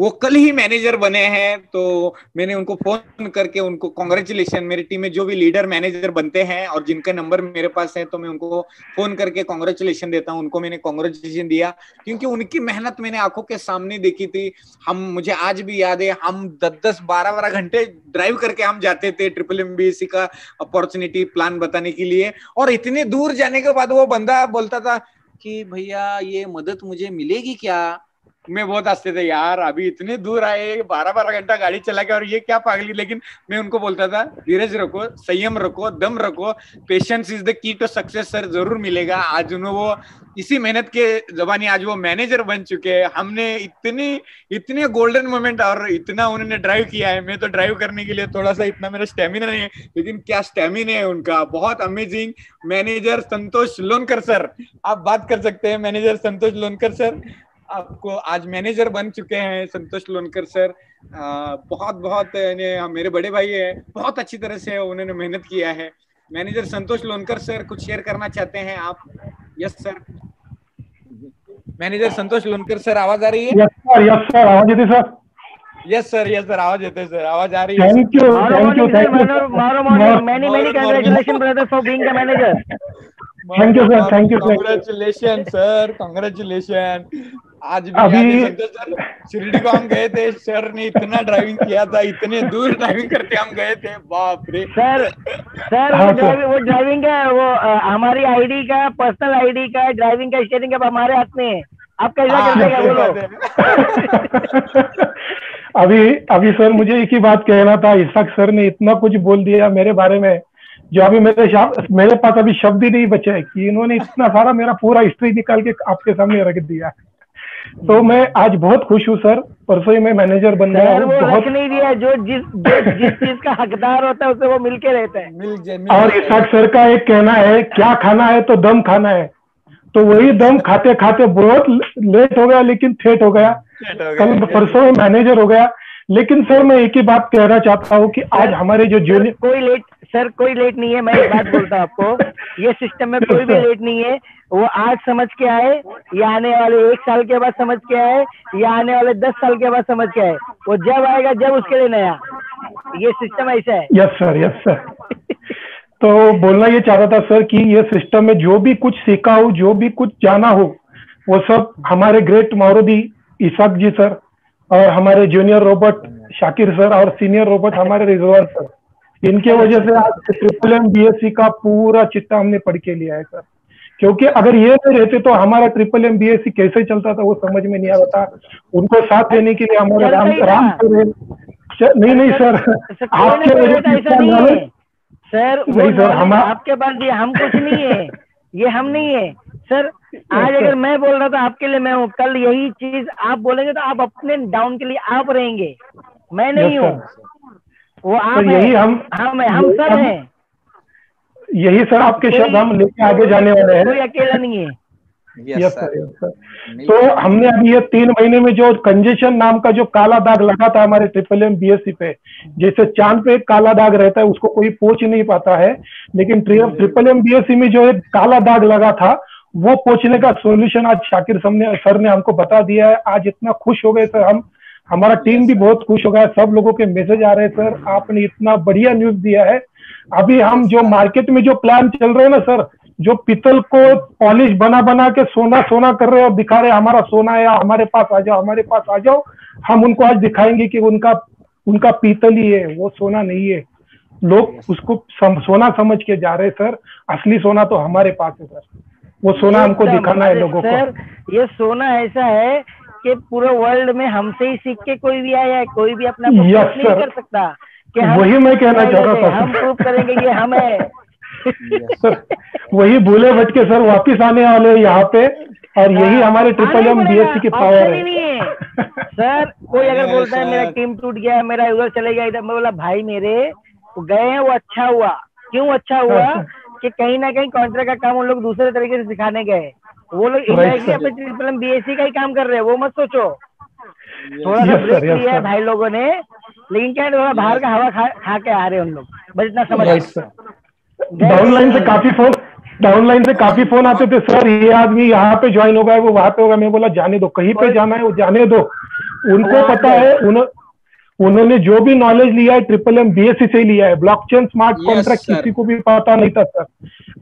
वो कल ही मैनेजर बने हैं, तो मैंने उनको फोन करके उनको कांग्रेचुलेशन, मेरी टीम में जो भी लीडर मैनेजर बनते हैं और जिनका नंबर मेरे पास है तो मैं उनको फोन करके कांग्रेचुलेशन देता हूं। उनको मैंने कांग्रेचुलेशन दिया क्योंकि उनकी मेहनत मैंने आंखों के सामने देखी थी। मुझे आज भी याद है, हम 10-10 12-12 घंटे ड्राइव करके हम जाते थे ट्रिपल MBSC का अपॉर्चुनिटी प्लान बताने के लिए, और इतने दूर जाने के बाद वो बंदा बोलता था कि भैया ये मदद मुझे मिलेगी क्या। मैं बहुत हंसते थे यार, अभी इतने दूर आए 12-12 घंटा गाड़ी चला के और ये क्या पागली। लेकिन मैं उनको बोलता था धीरज रखो, संयम रखो, दम रखो, patience is the key to success sir, जरूर मिलेगा। आज उन्होंने वो इसी मेहनत के जबानी आज वो मैनेजर बन चुके हैं। हमने इतने गोल्डन मोमेंट और इतना उन्होंने ड्राइव किया है। मैं तो ड्राइव करने के लिए थोड़ा सा इतना मेरा स्टेमिना नहीं है, लेकिन क्या स्टेमिना है उनका, बहुत amazing. Manager Santosh Lonkar sir, आप बात कर सकते हैं। मैनेजर संतोष लोनकर सर आपको आज मैनेजर बन चुके हैं संतोष लोनकर सर। बहुत बहुत मेरे बड़े भाई है, बहुत अच्छी तरह से उन्होंने मेहनत किया है। मैनेजर संतोष लोनकर सर कुछ शेयर करना चाहते हैं आप? Yes sir. Manager Santosh Lonkar sir आवाज आ रही है? यस सर आवाज येते सर। यस सर आवाज येते सर, आवाज आ रही है। Thank you many congratulations brother for being the manager. Thank you sir, thank you, congratulation sir, congratulation. आज भी सर शिरडी को हम गए थे, सर ने इतना ड्राइविंग किया था, इतने दूर ड्राइविंग करते हम गए थे, बाप रे। सर वो ड्राइविंग का वो हमारी आईडी का, पर्सनल आईडी का, ड्राइविंग का स्टीयरिंग अब हमारे हाथ में है। आप कैसा कर देगा बोलो। अभी सर मुझे एक ही बात कहना था, इसाक सर ने इतना कुछ बोल दिया मेरे बारे में जो अभी मेरे पास अभी शब्द ही नहीं बचे है कि इन्होंने इतना सारा मेरा पूरा हिस्ट्री निकाल के आपके सामने रख दिया। तो मैं आज बहुत खुश हूँ सर, परसों ही मैं मैनेजर बन गया हूँ। बहुत नहीं दिया, जो जिस चीज का हकदार होता है उससे वो मिलके रहता है। और इसाक सर का एक कहना है, क्या खाना है तो दम खाना है, तो वही दम खाते खाते बहुत लेट हो गया, लेकिन ठेठ हो गया, कल परसों में मैनेजर हो गया। लेकिन सर मैं एक ही बात कहना चाहता हूँ कि आज हमारे जो जूनियर कोई लेट नहीं है। मैं एक बात बोलता हूँ आपको, ये सिस्टम में कोई भी लेट नहीं है। वो आज समझ के आए या आने वाले 1 साल के बाद समझ के आए या आने वाले 10 साल के बाद समझ के आए, वो जब आएगा जब उसके लिए नया, ये सिस्टम ऐसा है। Yes sir. तो बोलना ये चाहता था सर कि ये सिस्टम में जो भी कुछ सीखा हो, जो भी कुछ जाना हो, वो सब हमारे ग्रेट मारुति इसाक जी सर और हमारे जूनियर रोबोट शाकिर सर और सीनियर रोबोट हमारे रिजवान सर, इनके वजह से आज ट्रिपल MBSC का पूरा चिट्ठा हमने पढ़ के लिया है सर। क्योंकि अगर ये नहीं रहते तो हमारा ट्रिपल MBSC कैसे चलता था वो समझ में नहीं आ रहा था। उनको साथ देने के लिए हमारे राम नहीं सर, आपके सर हम आपके पास दिया, हम कुछ नहीं है, ये हम नहीं है सर। आज अगर मैं बोल रहा था आपके लिए मैं हूँ, कल यही चीज आप बोलेंगे तो आप अपने डाउन के लिए आप रहेंगे, मैं नहीं हूँ, वो आप तो यही हम सब हैं। यही सर आपके शब्द हम लेके आगे जाने वाले हैं, कोई अकेला नहीं है। Yes sir. तो हमने अभी ये 3 महीने में जो कंजेशन नाम का जो काला दाग लगा था हमारे ट्रिपल MBSC पे, जैसे चांद पे एक काला दाग रहता है उसको कोई पोंछ नहीं पाता है, लेकिन ट्रिपल MBSC में जो एक काला दाग लगा था वो पोंछने का सोल्यूशन आज शाकिर सर ने हमको बता दिया है। आज इतना खुश हो गए सर, हमारा टीम भी बहुत खुश हो गया, सब लोगों के मैसेज आ रहे हैं सर, आपने इतना बढ़िया न्यूज दिया है। अभी हम जो मार्केट में जो प्लान चल रहे हैं ना सर, जो पीतल को पॉलिश बना के सोना कर रहे हैं और दिखा रहे हैं हमारा सोना है, हमारे पास आ जाओ, हम उनको आज दिखाएंगे कि उनका पीतल ही है, वो सोना नहीं है। लोग उसको सोना समझ के जा रहे हैं सर, असली सोना तो हमारे पास है सर, वो सोना हमको दिखाना है लोगों को। सर ये सोना ऐसा है कि पूरे वर्ल्ड में हमसे ही सीख के कोई भी आया है, कोई भी अपना नहीं कर सकता कि वही मैं कहना चाह रहा था, हम प्रूव करेंगे ये हम है। सर वही भूले भटके सर वापिस आने वाले यहाँ पे, और यही हमारे ट्रिपल MBSC की पावर है। सर कोई अगर बोलता है मेरा टीम टूट गया, मेरा उधर चले गया इधर, मैं बोला भाई मेरे गए हैं वो अच्छा हुआ। क्यों अच्छा हुआ कि कहीं ना कहीं कॉन्ट्रैक्ट का काम उन लोग दूसरे तरीके से सिखाने गए। वो लोग इंडायरेक्टली अपने ट्रिपल बीएससी का ही काम कर रहे हैं, वो मत सोचो। थोड़ा सा ब्रेक लिया है भाई लोगों ने, लेकिन क्या थोड़ा बाहर का हवा खा के आ रहे हैं उन लोग, बस इतना समझ। डाउनलाइन से काफी फोन आते थे, सर ये आदमी यहाँ पे ज्वाइन होगा, वो वहां पे होगा। मैं बोला जाने दो, कहीं पे जाना है वो जाने दो, उनको पता है। उन्होंने जो भी नॉलेज लिया है ट्रिपल एम बीएससी से ही लिया है। ब्लॉकचेन स्मार्ट कॉन्ट्रैक्ट किसी को भी पता नहीं था सर।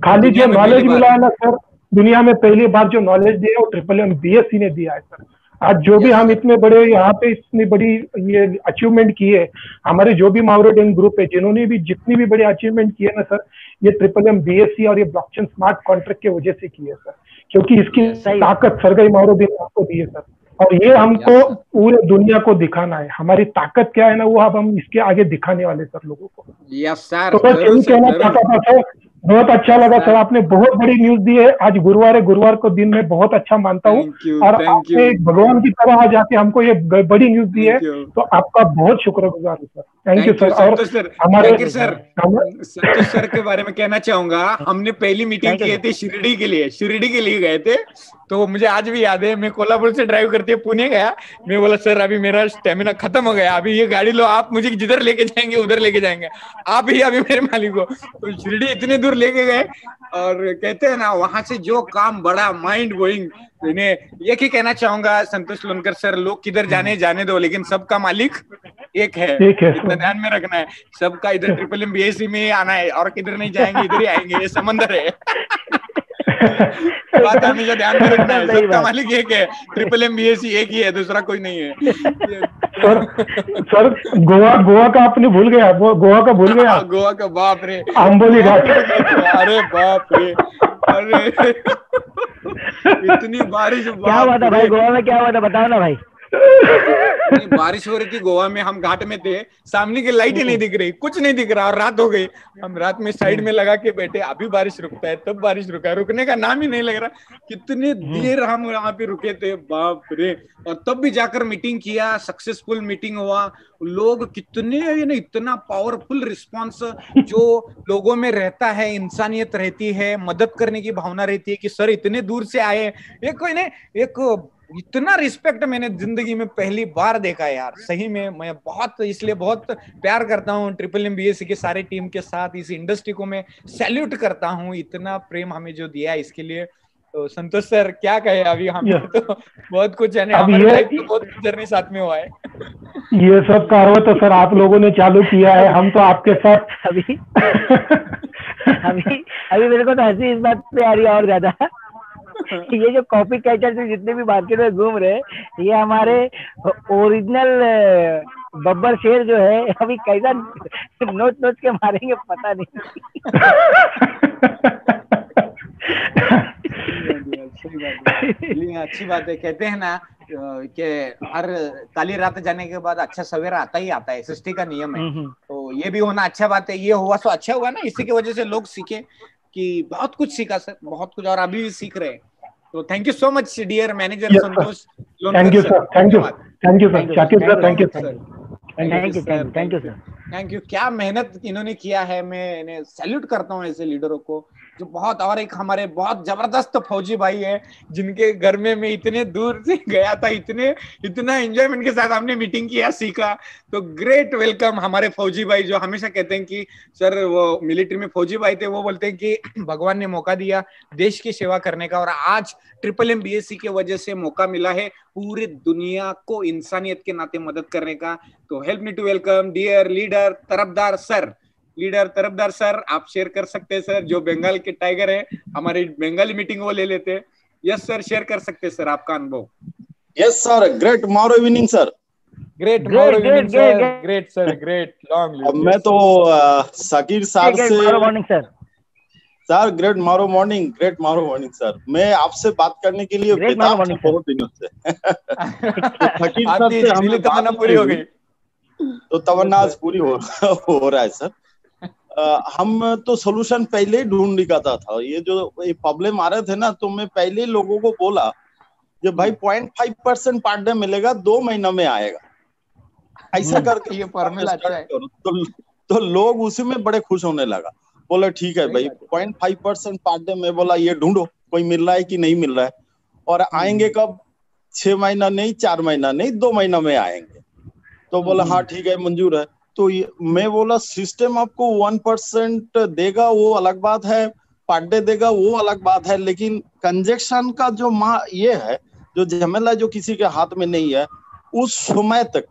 खाली जो नॉलेज मिला है ना सर, दुनिया में पहली बार जो नॉलेज दिया है वो ट्रिपल एम बीएससी ने दिया है सर। आज जो भी हम इतने बड़े यहाँ पे इतनी बड़ी ये अचीवमेंट की है, हमारे जो भी मावरोडेन ग्रुप है जिन्होंने भी जितनी भी बड़ी अचीवमेंट की है ना सर, ये ट्रिपल एम बीएससी और ये ब्लॉकचेन स्मार्ट कॉन्ट्रैक्ट की वजह से की है सर। क्योंकि इसकी ताकत सरगई मावरोडेन आपको दी है सर, और ये हमको पूरे दुनिया को दिखाना है। हमारी ताकत क्या है ना, वो अब हम इसके आगे दिखाने वाले सर लोगों को। यस सर, तो बस यही कहना चाहता था सर। बहुत अच्छा लगा सर, आपने बहुत बड़ी न्यूज दी है। आज गुरुवार है, गुरुवार को दिन में बहुत अच्छा मानता हूँ, और आपने भगवान की तरह आज आके हमको ये बड़ी न्यूज दी है, तो आपका बहुत शुक्रगुजार हूँ सर। Thank you sir. और हमारे संतोष सर के बारे में कहना चाहूंगा, हमने पहली मीटिंग की थी शिरडी के लिए गए थे। तो मुझे आज भी याद है, मैं कोल्हापुर से ड्राइव करते पुणे गया। मैं बोला सर अभी मेरा स्टेमिना खत्म हो गया, अभी ये गाड़ी लो, आप मुझे जिधर लेके जाएंगे उधर लेके जाएंगे, आप ही अभी मेरे मालिक हो। तो शिरडी इतने दूर लेके गए, और कहते हैं ना वहां से जो काम बड़ा माइंड ब्लोइंग। इन्हें एक ही कहना चाहूंगा संतोष लोनकर सर, लोग किधर जाने दो, लेकिन सबका मालिक एक है, इतना ध्यान में रखना है। सबका इधर ट्रिपल एम बीएससी में आना है, और किधर नहीं जाएंगे, इधर ही आएंगे, ये समंदर है। बात हमेशा ध्यान में रखना है, सबका मालिक एक है, ट्रिपल एम बीएससी एक ही है, दूसरा कोई नहीं है। सर गोवा का आपने भूल गया, गोवा का भूल गया। गोवा का बाप रे, आंबोली घाट। अरे बाप रे, अरे इतनी बारिश। क्या हुआ था भाई गोवा में, क्या हुआ था बताओ ना भाई। बारिश हो रही थी गोवा में, हम घाट में थे, सामने की लाइट ही नहीं दिख रही, कुछ नहीं दिख रहा, और रात हो गई। हम रात में साइड में लगा के बैठे, अभी बारिश रुकता है तब बारिश रुका है, रुकने का नाम ही नहीं लग रहा। कितने देर हम यहाँ पे रुके थे, बाप रे। और तब भी जाकर मीटिंग किया, सक्सेसफुल मीटिंग हुआ। लोग कितने, इतना पावरफुल रिस्पॉन्स जो लोगों में रहता है, इंसानियत रहती है, मदद करने की भावना रहती है कि सर इतने दूर से आए। एक इतना रिस्पेक्ट मैंने जिंदगी में पहली बार देखा है यार, सही में। मैं इसलिए बहुत प्यार करता हूँ ट्रिपल एम बीएससी के सारे टीम के साथ, इस इंडस्ट्री को मैं सैल्यूट करता हूँ, इतना प्रेम हमें जो दिया है इसके लिए। तो संतोष सर क्या कहे, अभी हमें तो बहुत कुछ है, हमारे लाइफ में बहुत जर्नी साथ में हुआ है। ये सब कार्य तो सर आप लोगों ने चालू किया है, हम तो आपके साथ। अभी मेरे को तो हंसी इस बात पे आ रही है और ज्यादा। ये जो कॉपी कैचर से जितने भी मार्केट में घूम रहे, ये हमारे ओरिजिनल बब्बर शेर जो है, अभी कैसा नोच के मारेंगे पता नहीं। अच्छी बात है। कहते हैं ना कि हर काली रात जाने के बाद अच्छा सवेरा आता ही आता है, सृष्टि का नियम है। तो ये भी होना अच्छा बात है, ये हुआ तो अच्छा हुआ ना, इसी की वजह से लोग सीखे कि बहुत कुछ सीखा सर, बहुत कुछ, और अभी भी सीख रहे हैं। तो thank you so much dear manager Santosh Lonkar. Thank you sir, thank you sir, Shakir sir, thank you sir, thank you. क्या मेहनत इन्होंने किया है, मैं इन्हें सैल्यूट करता हूँ ऐसे लीडरों को जो बहुत। और एक हमारे बहुत जबरदस्त फौजी भाई है, जिनके घर में मैं इतने दूर से गया था, इतना एंजॉयमेंट के साथ हमने मीटिंग किया, सीखा। तो ग्रेट वेलकम हमारे फौजी भाई, जो हमेशा कहते हैं कि सर, वो मिलिट्री में फौजी भाई थे, वो बोलते हैं कि भगवान ने मौका दिया देश की सेवा करने का, और आज ट्रिपल एम बीएससी की वजह से मौका मिला है पूरी दुनिया को इंसानियत के नाते मदद करने का। तो help me to welcome dear leader Tarafdar sir. Leader Tarafdar sir, आप शेयर कर सकते हैं सर, जो बंगाल के टाइगर है, हमारी बंगाली मीटिंग वो ले लेते हैं। यस सर, शेयर कर सकते हैं सर आपका अनुभव। Yes sir, great morning evening sir. Great morning evening sir, great sir, great long. मैं तो शाकिर सर से सर, ग्रेट मारो मॉर्निंग, ग्रेट मारो मॉर्निंग सर। मैं आपसे बात करने के लिए बेताब हूं बहुत दिनों से। शाकिर सर से हमने तमन्ना पूरी हो गई, तो तमन्ना आज पूरी हो रहा है सर। हम तो सोल्यूशन पहले ही ढूंढ निकाला था। ये जो प्रॉब्लम आ रहे थे ना, तो मैं पहले ही लोगों को बोला कि भाई 0.5% पर डे मिलेगा, 2 महीना में आएगा, ऐसा करके ये फॉर्मूला अच्छा है। तो लोग उसी में बड़े खुश होने लगा। बोले ठीक है भाई 0.5% पर डे। मैं बोला ये ढूंढो कोई मिल रहा है कि नहीं मिल रहा है, और आएंगे कब, 6 महीना नहीं, 4 महीना नहीं, 2 महीना में आएंगे। तो बोला हाँ ठीक है मंजूर है। तो मैं बोला सिस्टम आपको 1% देगा वो अलग बात है, पर डे देगा वो अलग बात है, लेकिन कंजक्शन का जो ये है, जो झमेला जो किसी के हाथ में नहीं है, उस समय तक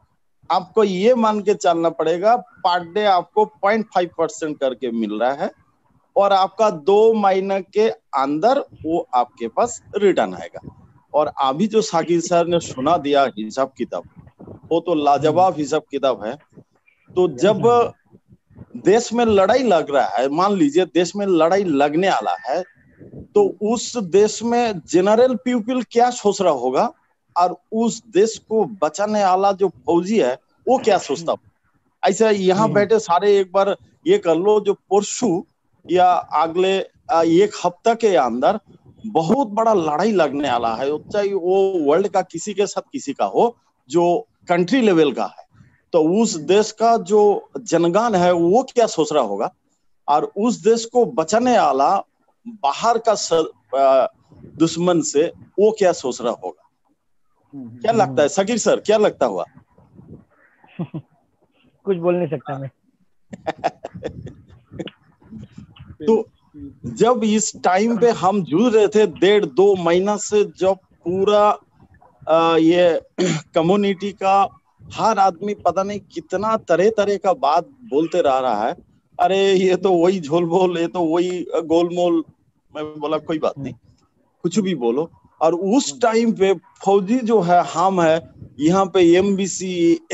आपको ये मान के चलना पड़ेगा पर डे आपको 0.5% करके मिल रहा है, और आपका 2 महीने के अंदर वो आपके पास रिटर्न आएगा। और अभी जो साकिर सर ने सुना दिया हिसाब किताब, वो तो लाजवाब हिसाब किताब है। तो जब देश में लड़ाई लग रहा है, मान लीजिए देश में लड़ाई लगने वाला है, तो उस देश में जनरल पीपल क्या सोच रहा होगा, और उस देश को बचाने वाला जो फौजी है वो क्या सोचता होगा। ऐसा यहाँ बैठे सारे एक बार ये कर लो, जो परसों या अगले 1 हफ्ता के अंदर बहुत बड़ा लड़ाई लगने वाला है, चाहे वो वर्ल्ड का किसी के साथ किसी का हो, जो कंट्री लेवल का है, तो उस देश का जो जनगण है वो क्या सोच रहा होगा, और उस देश को बचाने वाला बाहर का दुश्मन से वो क्या सोच रहा होगा। क्या लगता है साकिर सर, क्या लगता हुआ? कुछ बोल नहीं सकता मैं। तो जब इस टाइम पे हम जूझ रहे थे 1.5-2 महीना से, जब पूरा ये कम्युनिटी का हर आदमी पता नहीं कितना तरह तरह का बात बोलते रहा है, अरे ये तो वही झोल बोल, ये तो वही गोलमोल। मैं बोला कोई बात नहीं, कुछ भी बोलो। और उस टाइम पे फौजी जो है, हम है यहाँ पे MBC,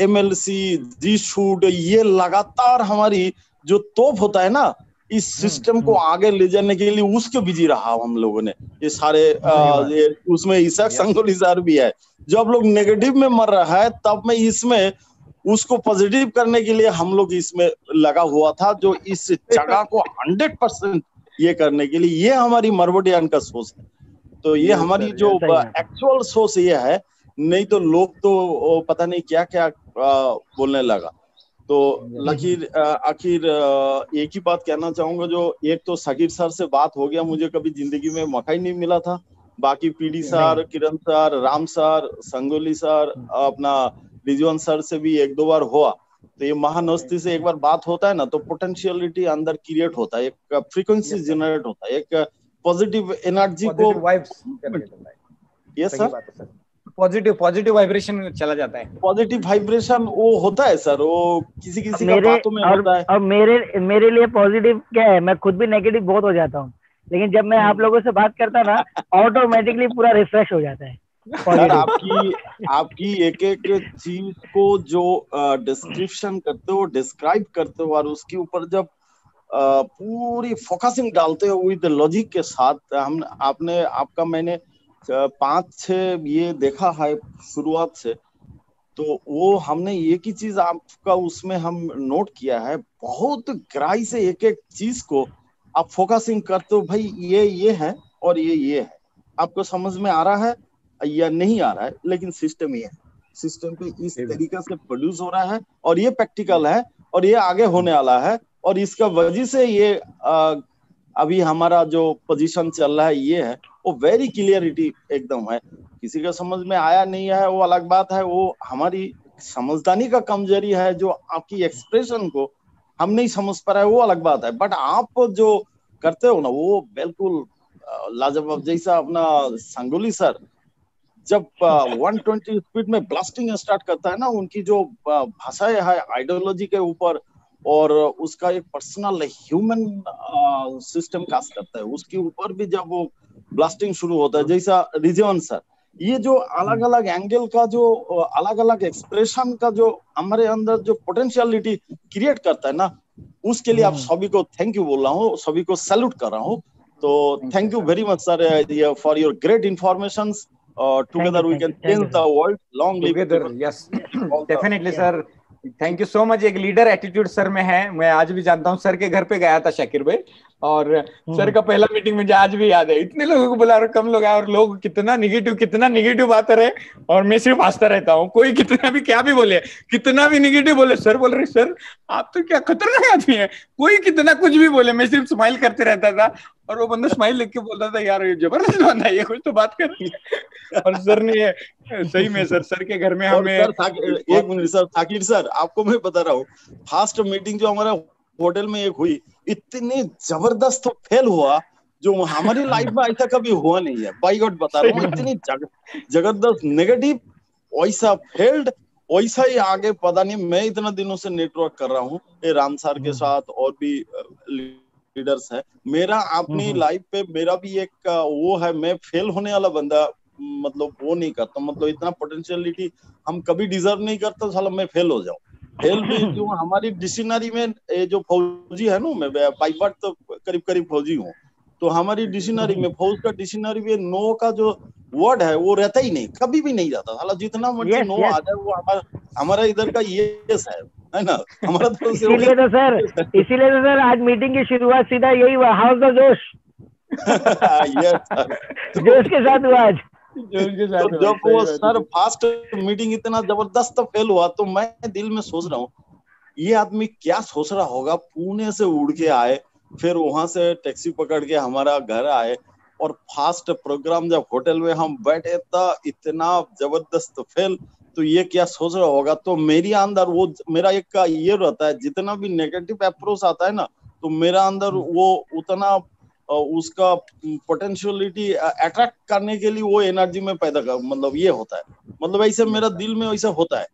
MLC, जी शूट, ये लगातार हमारी जो तोप होता है ना, इस सिस्टम को आगे ले जाने के लिए उसके बिजी रहा हम लोगों ने। ये सारे उसमें इसाक संगोली सर भी है, जब लोग नेगेटिव में मर रहा है तब मैं इसमें उसको पॉजिटिव करने के लिए हम लोग इसमें लगा हुआ था, जो इस जगह को 100% ये करने के लिए। ये हमारी मरवटियान का सोच है। तो ये हमारी जो एक्चुअल सोच ये है, नहीं तो लोग तो पता नहीं क्या क्या बोलने लगा। तो आखिर एक ही बात कहना चाहूंगा, जो एक तो साकिर सर से बात हो गया, मुझे कभी जिंदगी में मौका ही नहीं मिला था। बाकी PD sir, Kiran sir, Ram sir, Sangoli sir, अपना रिजवान सर से भी 1-2 बार हुआ। तो ये महानस्ती से एक बार बात होता है ना, तो पोटेंशियलिटी अंदर क्रिएट होता है, एक फ्रीक्वेंसी जनरेट होता है, एक पॉजिटिव एनर्जी को पॉजिटिव वाइब्रेशन चला जाता है। पॉजिटिव वाइब्रेशन वो होता है सर, वो किसी किसी का बातों में होता है। और मेरे लिए पॉजिटिव क्या है, मैं खुद भी नेगेटिव बहुत हो जाता हूँ, लेकिन जब मैं आप लोगों से बात करता ना, ऑटोमेटिकली पूरा रिफ्रेश हो जाता है। सर आपकी एक एक चीज को जो डिस्क्रिप्शन करते हो, डिस्क्राइब करते हो, और उसके ऊपर जब पूरी फोकसिंग डालते हो विद लॉजिक के साथ, आपका मैंने 5-6 ये देखा है शुरुआत से, तो वो हमने एक ही चीज आपका उसमें हम नोट किया है, बहुत गहराई से एक एक चीज को आप फोकसिंग करते हो। भाई ये है और ये है, आपको समझ में आ रहा है या नहीं आ रहा है, लेकिन सिस्टम ये है, सिस्टम पे इस तरीका से प्रोड्यूस हो रहा है, और ये प्रैक्टिकल है, और ये आगे होने वाला है, और इसका वजह से ये अभी हमारा जो पोजीशन चल रहा है ये है, वो वेरी क्लियरिटी एकदम है। किसी का समझ में आया नहीं है वो अलग बात है, वो हमारी समझदारी का कमजोरी है, जो आपकी एक्सप्रेशन को हम नहीं समझ पा रहे, वो अलग बात है। बट आप जो करते हो ना, वो बिल्कुल लाजवाब। जैसा अपना संगोली सर जब 120 स्पीड में ब्लास्टिंग स्टार्ट करता है ना, उनकी जो भाषाएं है आइडियोलॉजी के ऊपर, और उसका एक पर्सनल ह्यूमन सिस्टम कास्ट करता है, उसके ऊपर भी जब वो ब्लास्टिंग शुरू होता है, जैसा रिजवान सर, ये जो अलग अलग एंगल का, जो अलग अलग एक्सप्रेशन का जो हमारे अंदर जो पोटेंशियलिटी क्रिएट करता है ना, उसके लिए आप सभी को थैंक यू बोल रहा हूँ, सभी को सैल्यूट कर रहा हूँ। तो thank you very much sir for your great informations. Together we can change the world. Long live together. Yes, definitely, sir. Thank you so much. एक लीडर एटीट्यूड सर में है, मैं आज भी जानता हूँ। सर के घर पे गया था शाकिर भाई, और सर का पहला मीटिंग मुझे आज भी याद है। इतने लोगों को बुला रहे, कम लोग आए, और लोग कितना निगेटिव बात रहे, और मैं सिर्फ हंसता रहता हूँ। कोई कितना भी क्या भी बोले, कितना भी निगेटिव बोले, सर बोल रहे सर आप तो क्या खतरनाक आदमी है, कोई कितना कुछ भी बोले, मैं सिर्फ स्माइल करते रहता था। और वो बंदा स्माइल लिख के बोलता था यार ये जबरदस्त बंदा है, ये कुछ तो बात कर रही है। और सर ने सही में सर के घर में हमें एक मिनट सर, साकिर सर आपको मैं बता रहा हूँ, फास्ट मीटिंग जो हमारा होटल में एक हुई, इतनी जबरदस्त फेल हुआ जो हमारी लाइफ में ऐसा कभी हुआ नहीं है। बाई गॉड बता रहा हूँ, इतनी जबरदस्त नेगेटिव, वैसा फेल्ड, वैसा ही आगे पता नहीं। मैं इतना दिनों से नेटवर्क कर रहा हूँ ये राम सर के साथ, और भी लीडर्स है। मेरा अपनी लाइफ पे मेरा भी एक वो है, मैं फेल होने वाला बंदा मतलब वो नहीं करता, मतलब इतना पोटेंशियलिटी हम कभी डिजर्व नहीं करता साला मैं फेल हो जाऊं। फेल भी जो हमारी डिक्शनरी में ये जो फौजी है ना, मैं बाई बर्थ तो करीब फौजी हूँ, तो हमारी डिक्शनरी में, फौज का डिक्शनरी में नो का जो वर्ड है वो रहता ही नहीं, कभी भी नहीं जाता साला। जितना मर्जी नो आ जाए वो हमारा इधर का यस है ना, हमारा तो इसीलिए तो सर आज मीटिंग की शुरुआत सीधा यही हुआ, हाउस द जोश। जोश के साथ हुआ आज। तो जब वो सर फास्ट मीटिंग इतना जबरदस्त फेल हुआ, तो मैं दिल में सोच रहा हूँ ये आदमी क्या सोच रहा होगा। पुणे से उड़ के आए, फिर वहां से टैक्सी पकड़ के हमारा घर आए, और फास्ट प्रोग्राम जब होटल में हम बैठे था इतना जबरदस्त फेल, तो ये क्या सोच रहा होगा। तो मेरे अंदर वो मेरा एक का ये रहता है, जितना भी नेगेटिव अप्रोच आता है ना, तो मेरा अंदर वो उतना उसका पोटेंशियलिटी अट्रैक्ट करने के लिए वो एनर्जी में पैदा कर, मतलब ये होता है, मतलब ऐसे मेरा दिल में ऐसा होता है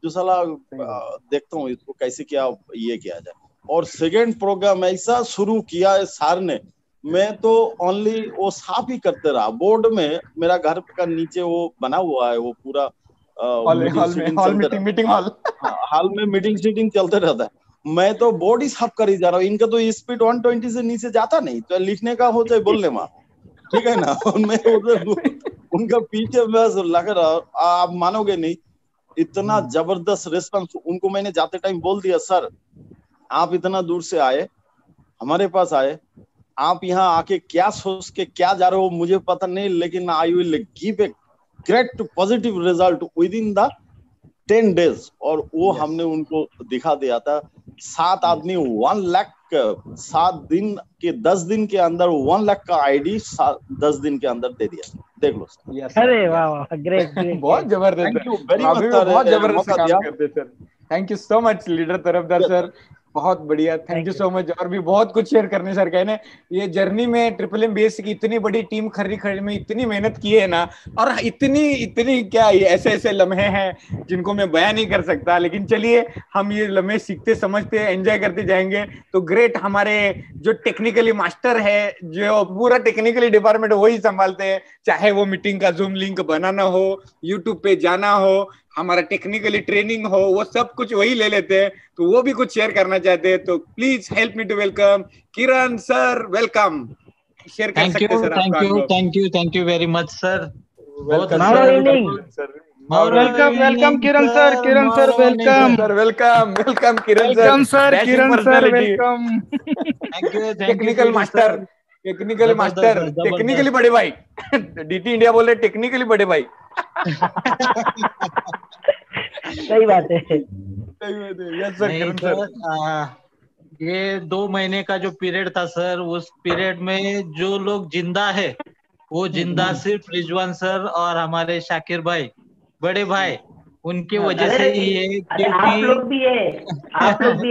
जो साला देखता हूँ इसको कैसे क्या ये किया जाए। और सेकेंड प्रोग्राम ऐसा शुरू किया है सर ने, मैं तो ओनली वो साफ ही करते रहा। बोर्ड में मेरा घर का नीचे वो बना हुआ है, वो पूरा हॉल में मीटिंग सीटिंग चलते रहता है। मैं तो बोर्ड ही साफ कर ही जा रहा हूँ। इनका तो स्पीड 120 से नीचे जाता नहीं, तो लिखने का हो चाहे बोलने में, ठीक है ना। मैं उधर उनका पीछे बस लग रहा, आप मानोगे नहीं इतना जबरदस्त रिस्पॉन्स। उनको मैंने जाते टाइम बोल दिया, सर आप इतना दूर से आए, हमारे पास आए, आप यहाँ आके क्या सोच के क्या जा रहे हो मुझे पता नहीं, लेकिन I will give a great positive result with in the 10 days। और वो हमने उनको दिखा दिया था। 7 आदमी 1 लाख 7 दिन के 10 दिन के अंदर 1 लाख का आईडी 10 दिन के अंदर दे दिया। देख लो सर। अरे वाह वाह, ग्रेट, बहुत जबरदस्त, thank you very much sir, बहुत जबरदस्त काम करते sir. Thank you so much leader Tarafdar sir, बहुत बढ़िया, थैंक यू सो मच। और भी बहुत कुछ शेयर करने सर कहने, ये जर्नी में ट्रिपल एम बीएससी की इतनी बड़ी टीम खड़ी में इतनी मेहनत की है ना, और इतनी क्या ये ऐसे लम्हे हैं जिनको मैं बयान नहीं कर सकता। लेकिन चलिए हम ये लम्हे सीखते समझते एंजॉय करते जाएंगे। तो ग्रेट, हमारे जो टेक्निकली मास्टर है, जो पूरा टेक्निकली डिपार्टमेंट वही संभालते हैं, चाहे वो मीटिंग का जूम लिंक बनाना हो, यूट्यूब पे जाना हो, हमारा टेक्निकली ट्रेनिंग हो, वो सब कुछ वही ले लेते हैं। तो वो भी कुछ शेयर करना चाहते हैं, तो please help me to welcome Kiran sir. Welcome, share कर सकते हैं sir. Thank you very much sir. Welcome Kiran sir, welcome Kiran sir, welcome. Technical master, technically बड़े भाई। डीटी इंडिया बोल रहे टेक्निकली बड़े भाई। सही बात है। Yes sir. ये 2 महीने का जो पीरियड था सर, उस पीरियड में जो लोग जिंदा है वो जिंदा सिर्फ रिजवान सर और हमारे शाकिर भाई, बड़े भाई, उनकी वजह से ही है। आप लोग भी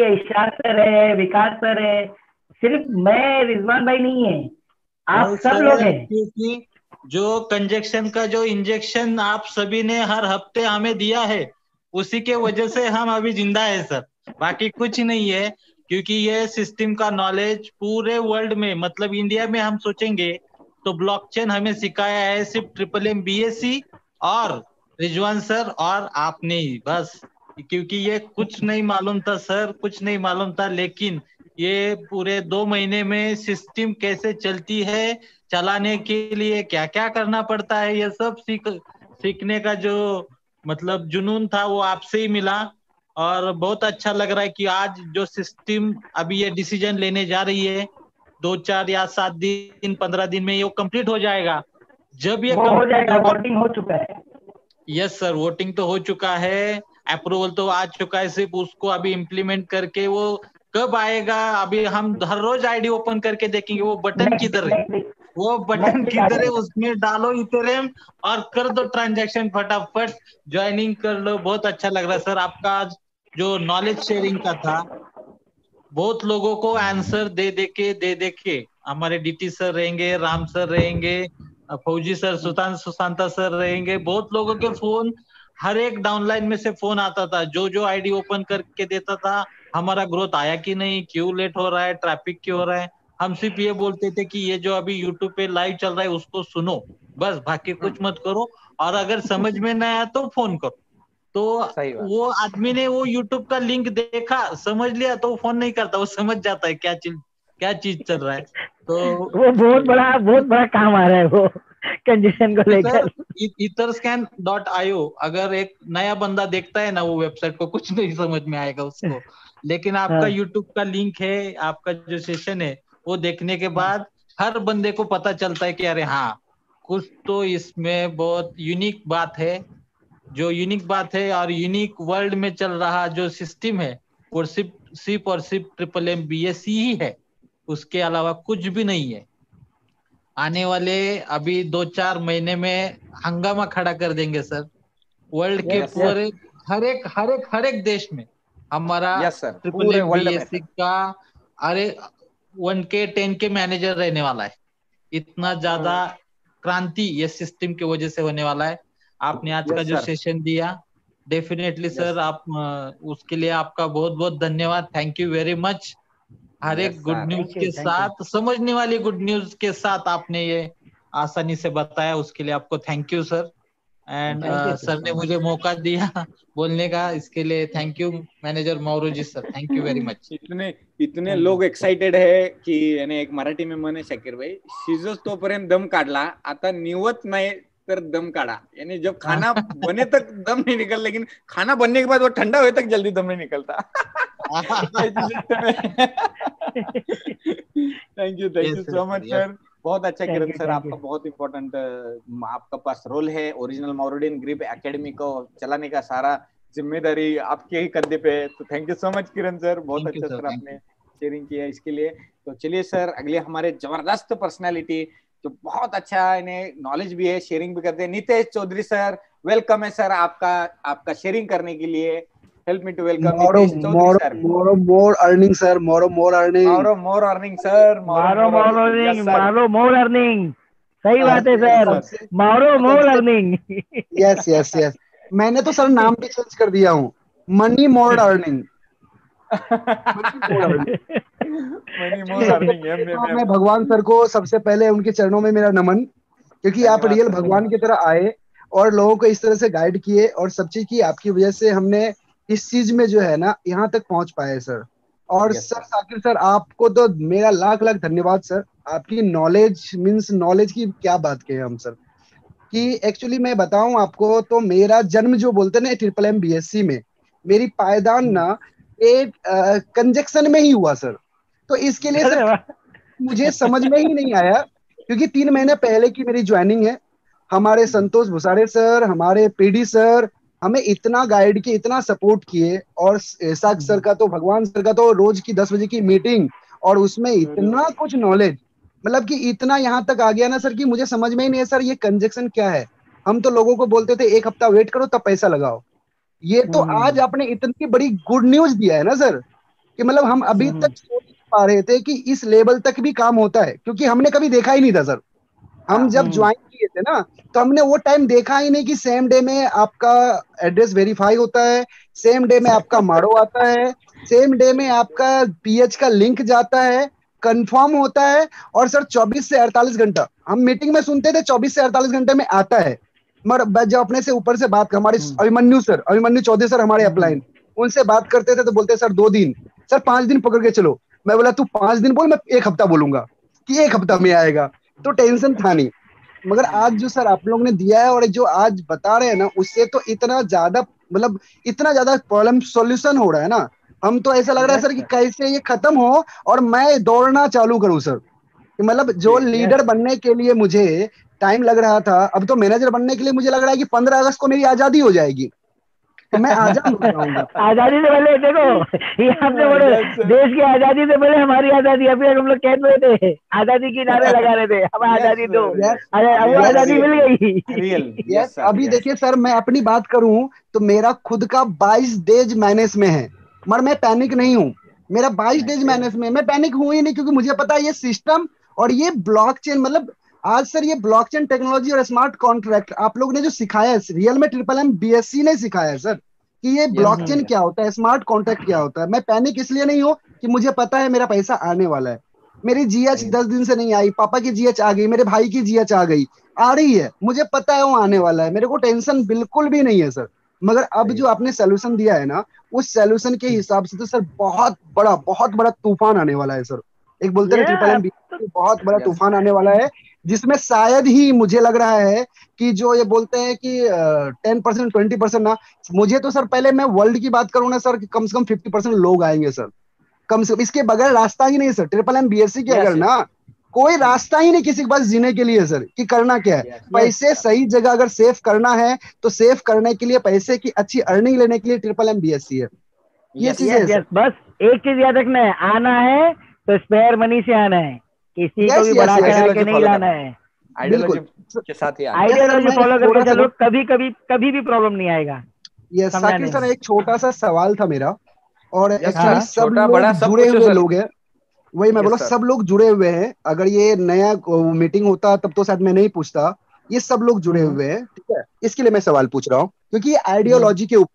है, इशाक सर है, विकास सर है, सिर्फ मैं रिजवान भाई नहीं है, आप सब लोग हैं। क्योंकि जो कंजक्शन का जो इंजेक्शन आप सभी ने हर हफ्ते हमें दिया है, उसी के वजह से हम अभी जिंदा है सर, बाकी कुछ नहीं है। क्योंकि ये सिस्टम का नॉलेज पूरे वर्ल्ड में, मतलब इंडिया में हम सोचेंगे तो ब्लॉकचेन हमें सिखाया है सिर्फ ट्रिपल एम बीएससी और रिजवान सर और आपने ही, बस। क्योंकि ये कुछ नहीं मालूम था सर, कुछ नहीं मालूम था, लेकिन ये पूरे 2 महीने में सिस्टम कैसे चलती है, चलाने के लिए क्या क्या करना पड़ता है, ये सब सीखने का जो मतलब जुनून था वो आपसे ही मिला। और बहुत अच्छा लग रहा है कि आज जो सिस्टम अभी ये डिसीजन लेने जा रही है 2, 4 या 7 दिन 15 दिन में ये कंप्लीट हो जाएगा। जब ये हो जाएगा, वोटिंग हो चुका है। यस सर, वोटिंग तो हो चुका है, अप्रूवल तो आ चुका है, सिर्फ उसको अभी इम्प्लीमेंट करके वो कब आएगा। अभी हम हर रोज आईडी ओपन करके देखेंगे वो बटन किधर है, वो बटन किधर है, उसमें डालो इथेरियम और कर दो ट्रांजैक्शन, फटाफट ज्वाइनिंग कर लो। बहुत अच्छा लग रहा है सर, आपका जो नॉलेज शेयरिंग का था, बहुत लोगों को आंसर दे दे के हमारे डीटी सर रहेंगे, राम सर रहेंगे, फौजी सर, सुशांता सर रहेंगे, बहुत लोगों के फोन, हर एक डाउनलाइन में से फोन आता था, जो आईडी ओपन करके देता था, हमारा ग्रोथ आया कि नहीं, क्यों लेट हो रहा है, ट्रैफिक क्यों हो रहा है। हम सिर्फ ये बोलते थे कि ये जो अभी यूट्यूब पे लाइव चल रहा है उसको सुनो, बस बाकी कुछ मत करो, और अगर समझ में ना आया तो फोन करो। तो वो आदमी ने वो यूट्यूब का लिंक देखा, समझ लिया, तो वो फोन नहीं करता, वो समझ जाता है क्या चीज चल रहा है। तो वो बहुत बड़ा काम आ रहा है वो कंजेशन को लेकर। etherscan.io अगर एक नया बंदा देखता है ना वो वेबसाइट को, कुछ नहीं समझ में आएगा उसको, लेकिन आपका यूट्यूब का लिंक है, आपका जो सेशन है वो देखने के बाद हर बंदे को पता चलता है कि अरे हाँ, कुछ तो इसमें बहुत यूनिक बात है। जो यूनिक बात है और यूनिक वर्ल्ड में चल रहा जो सिस्टम है वो सिर्फ और सिर्फ ट्रिपल BSc ही है, उसके अलावा कुछ भी नहीं है। आने वाले अभी 2-4 महीने में हंगामा खड़ा कर देंगे सर, वर्ल्ड के पूरे हर एक देश में हमारा ट्रिपल BSc का अरे 1K 10K मैनेजर रहने वाला है। इतना ज्यादा क्रांति ये सिस्टम की वजह से होने वाला है। आपने आज का जो सेशन दिया, डेफिनेटली सर, आप उसके लिए आपका बहुत बहुत धन्यवाद, थैंक यू वेरी मच। हर एक गुड न्यूज के साथ, समझने वाली गुड न्यूज के साथ आपने ये आसानी से बताया, उसके लिए आपको thank you sir. And sir ने मुझे मौका दिया बोलने का, इसके लिए thank you manager Mauru ji sir, thank you very much. इतने लोक एक्साइटेड आहे की याने एक मराठी में म्हणे शाकीर भाई, शिजोस तोपर्यंत दम काढला, आता निवत नाही तर दम काढा, यानी जब खाना बने तक दम नहीं निकल, लेकिन खाना बनने के बाद वो ठंडा हुए तक जल्दी दम नहीं निकलता। Thank you so much sir, बहुत अच्छा किरण सर, आपका बहुत इम्पोर्टेंट आपका पास रोल है। ओरिजिनल माउरुडियन ग्रिप एकेडमी को चलाने का सारा जिम्मेदारी आपके ही कंधे पे है। तो thank you so much Kiran sir, बहुत अच्छा सर आपने शेयरिंग किया इसके लिए। तो चलिए सर, अगले हमारे जबरदस्त पर्सनालिटी जो बहुत अच्छा इन्हें नॉलेज भी है, शेयरिंग भी करते हैं, नितेश चौधरी सर, वेलकम है सर आपका शेयरिंग करने के लिए। Help me to welcome Nitesh Chaudhary sir. more earning sir, more earning। सही बात है सर, more earning। यस मैंने तो सर नाम भी चेंज कर दिया हूँ, मनी मोर अर्निंग। मैं भगवान सर को सबसे पहले उनके चरणों में मेरा नमन, क्योंकि आप रियल भगवान की तरह आए और लोगों को इस तरह से गाइड किए, और सब चीज की आपकी वजह से हमने इस चीज में जो है ना यहाँ तक पहुंच पाए सर। और सर शाकिर सर, आपको तो मेरा लाख धन्यवाद सर। आपकी नॉलेज की क्या बात कहें हम सर, कि एक्चुअली मैं बताऊं आपको तो मेरा जन्म जो बोलते ना ट्रिपल BSc में, मेरी पायदान ना एक कंजक्शन में ही हुआ सर। तो इसके लिए सर मुझे समझ में ही नहीं आया, क्योंकि 3 महीने पहले की मेरी ज्वाइनिंग है। हमारे संतोष भुसारे सर, हमारे PD सर हमें इतना गाइड किए, इतना सपोर्ट किए, और साक सर का तो, भगवान सर का तो रोज की 10 बजे की मीटिंग, और उसमें इतना कुछ नॉलेज, मतलब कि इतना यहाँ तक आ गया ना सर कि मुझे समझ में ही नहीं है सर ये कंजक्शन क्या है। हम तो लोगों को बोलते थे 1 हफ्ता वेट करो तब पैसा लगाओ, ये तो आज आपने इतनी बड़ी गुड न्यूज दिया है ना सर, कि मतलब हम अभी तक सोच पा रहे थे कि इस लेवल तक भी काम होता है, क्योंकि हमने कभी देखा ही नहीं था सर। हम जब ज्वाइन किए थे ना तो हमने वो टाइम देखा ही नहीं कि सेम डे में आपका एड्रेस वेरीफाई होता है, सेम डे में आपका मारो आता है, सेम डे में आपका PH का लिंक जाता है, कंफर्म होता है, और सर 24 से 48 घंटा, हम मीटिंग में सुनते थे 24 से 48 घंटे में आता है, मगर जब अपने से ऊपर से बात, हमारे अभिमन्यु चौधरी सर हमारे अपलाइन, उनसे बात करते थे तो बोलते सर 2 दिन, सर 5 दिन पकड़ के चलो। मैं बोला तू 5 दिन बोल, मैं 1 हफ्ता बोलूंगा कि 1 हफ्ता में आएगा, तो टेंशन था नहीं। मगर आज जो सर आप लोग ने दिया है और जो आज बता रहे हैं ना, उससे तो इतना ज्यादा मतलब इतना ज्यादा प्रॉब्लम सॉल्यूशन हो रहा है ना, हम तो ऐसा लग रहा है सर कि कैसे ये खत्म हो और मैं दौड़ना चालू करूं सर। मतलब जो लीडर बनने के लिए मुझे टाइम लग रहा था, अब तो मैनेजर बनने के लिए मुझे लग रहा है कि 15 अगस्त को मेरी आजादी हो जाएगी, तो मैं आजाद हो जाऊंगा। आजादी से पहले देखो, ये आपने बोले देश की आजादी से पहले हमारी आजादी, अभी हम लोग कह रहे थे आजादी की नारे लगा रहे थे, अब आजादी दो, अरे अब आजादी मिल गई। अभी देखिए सर, मैं अपनी बात करूं तो मेरा खुद का 22 डेज मैनेज में है, मगर मैं पैनिक नहीं हूं। मेरा 22 डेज मैनेज में, मैं पैनिक हूं ही नहीं, क्योंकि मुझे पता है ये सिस्टम और ये ब्लॉकचेन, मतलब आज सर ये ब्लॉकचेन टेक्नोलॉजी और स्मार्ट कॉन्ट्रैक्ट आप लोग ने जो सिखाया है, रियल में ट्रिपल बीएससी ने सिखाया है सर कि ये ब्लॉकचेन क्या होता है, स्मार्ट कॉन्ट्रैक्ट क्या होता है। मैं पैनिक इसलिए नहीं हूं कि मुझे पता है मेरा पैसा आने वाला है। मेरी जीएच 10 दिन से नहीं आई, पापा की जीएच आ गई, मेरे भाई की जीएच आ गई, आ रही है, मुझे पता है वो आने वाला है, मेरे को टेंशन बिल्कुल भी नहीं है सर। मगर अब जो आपने सोल्यूशन दिया है ना, उस सोल्यूशन के हिसाब से तो सर बहुत बड़ा तूफान आने वाला है सर। एक बोलते हैं ट्रिपल एम बहुत बड़ा तूफान आने वाला है, जिसमें शायद ही मुझे लग रहा है कि जो ये बोलते हैं कि 10% 20% ना, मुझे तो सर पहले मैं वर्ल्ड की बात करूं ना सर, कम से कम 50% लोग आएंगे सर, कम से कम। इसके बगैर रास्ता ही नहीं सर, ट्रिपल एम बीएससी के अगर ना कोई रास्ता ही नहीं किसी के पास जीने के लिए सर, कि करना क्या है। पैसे सही जगह अगर सेव करना है तो सेव करने के लिए, पैसे की अच्छी अर्निंग लेने के लिए ट्रिपल एम बीएससी है। ये चीज है। बस एक चीज याद रखना है, आना है तो स्पेयर मनी से आना है, किसी को भी बढ़ा चढ़ा के नहीं लाना है। आइडियोलॉजी के साथ ही आइडियोलॉजी फॉलो करके चलो, कभी भी प्रॉब्लम नहीं आएगा। ये साकिब सर एक छोटा सा सवाल था मेरा, और एक्चुअली सब लोग जुड़े हुए लोग हैं, वही मैं बोला, सब लोग जुड़े हुए हैं। अगर ये नया मीटिंग होता तब तो शायद मैं नहीं पूछता, ये सब लोग जुड़े हुए हैं, ठीक है, इसके लिए मैं सवाल पूछ रहा हूँ, क्योंकि आइडियोलॉजी के ऊपर,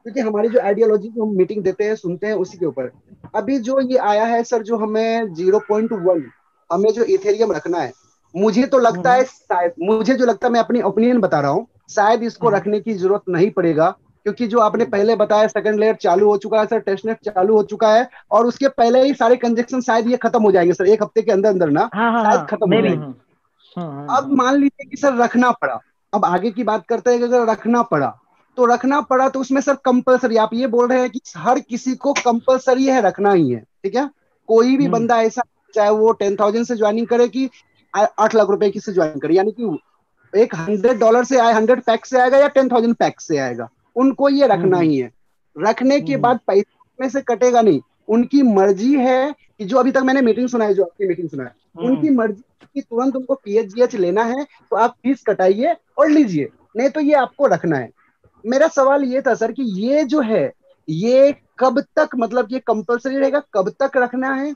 क्योंकि हमारी जो आइडियोलॉजी को हम मीटिंग देते हैं, सुनते हैं, उसी के ऊपर अभी जो ये आया है सर, जो हमें 0.1 हमें जो इथेरियम रखना है, मुझे तो लगता है, शायद मुझे जो लगता है, मैं अपनी ओपिनियन बता रहा हूँ, शायद इसको रखने की जरूरत नहीं पड़ेगा, क्योंकि जो आपने पहले बताया सेकंड लेयर चालू हो चुका है सर, टेस्टनेट चालू हो चुका है, और उसके पहले ही सारे कंजेक्शन शायद ये खत्म हो जाएंगे सर, एक हफ्ते के अंदर अंदर ना शायद खत्म हो जाएंगे। अब मान लीजिए कि सर रखना पड़ा, अब आगे की बात करते हैं कि अगर रखना पड़ा तो उसमें सर कंपलसरी, आप ये बोल रहे हैं कि हर किसी को कंपलसरी है रखना ही है, ठीक है। कोई भी बंदा ऐसा, चाहे वो 10,000 से ज्वाइनिंग करे कि 8 लाख रुपए की से ज्वाइन करे, यानी कि एक $100 से आए, 100 पैक से आएगा या 10,000 पैक से आएगा, उनको ये रखना ही है। रखने के बाद पैसे में से कटेगा नहीं, उनकी मर्जी है कि जो अभी तक मैंने मीटिंग सुना है, जो आपकी मीटिंग सुना है, उनकी मर्जी कि तुरंत उनको पीएचजीएच लेना है तो आप फीस कटाइए और लीजिए, नहीं तो ये आपको रखना है। मेरा सवाल ये था सर कि ये जो है ये कब तक, मतलब ये कंपलसरी रहेगा, कब तक रखना है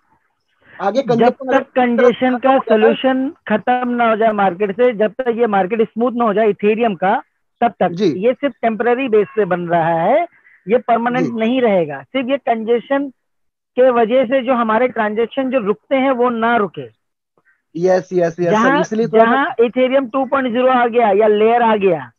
आगे? जब तक कंजेशन का सोल्यूशन खत्म ना हो जाए मार्केट से, जब तक ये मार्केट स्मूथ ना हो जाए इथेरियम का, तब तक। ये सिर्फ टेम्पररी बेस पे बन रहा है, ये परमानेंट नहीं रहेगा। सिर्फ ये कंजेशन के वजह से जो हमारे ट्रांजेक्शन जो रुकते हैं वो ना रुके। यस इसलिए जहाँ इथेरियम 2.0 आ गया या लेयर आ गया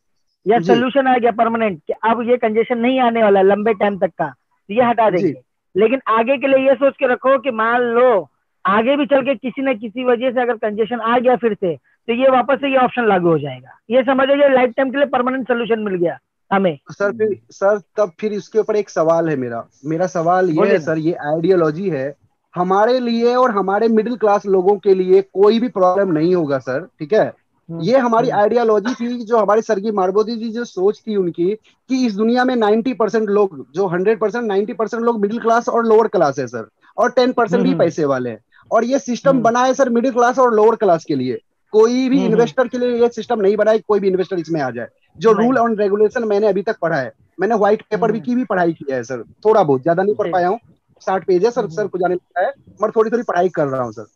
या सोल्यूशन आ गया परमानेंट, कि अब ये कंजेशन नहीं आने वाला लंबे टाइम तक का, ये हटा देंगे। लेकिन आगे के लिए ये सोच के रखो कि मान लो आगे भी चल के किसी न किसी वजह से अगर कंजेशन आ गया फिर से, तो ये वापस से ये ऑप्शन लागू हो जाएगा। ये समझिए लाइफ टाइम के लिए परमानेंट सोल्यूशन मिल गया हमें। सर तब फिर इसके ऊपर एक सवाल है मेरा सवाल ये है सर, ये आइडियोलॉजी है हमारे लिए और हमारे मिडिल क्लास लोगों के लिए कोई भी प्रॉब्लम नहीं होगा सर, ठीक है। ये हमारी आइडियोलॉजी थी, जो हमारी सरगी मारबोदी जी जो सोच थी उनकी, कि इस दुनिया में 90% लोग, जो 100% 90% लोग मिडिल क्लास और लोअर क्लास है सर, और 10% ही पैसे वाले हैं। और ये सिस्टम बना है सर मिडिल क्लास और लोअर क्लास के लिए, कोई भी इन्वेस्टर के लिए ये सिस्टम नहीं बना है, कोई भी इन्वेस्टर इसमें आ जाए। जो रूल और रेगुलेशन मैंने अभी तक पढ़ा है, मैंने व्हाइट पेपर की भी पढ़ाई की है सर, थोड़ा बहुत, ज्यादा नहीं पढ़ पाया हूँ, 60 पेज है सर को जाने लगता है, मगर थोड़ी पढ़ाई कर रहा हूँ सर।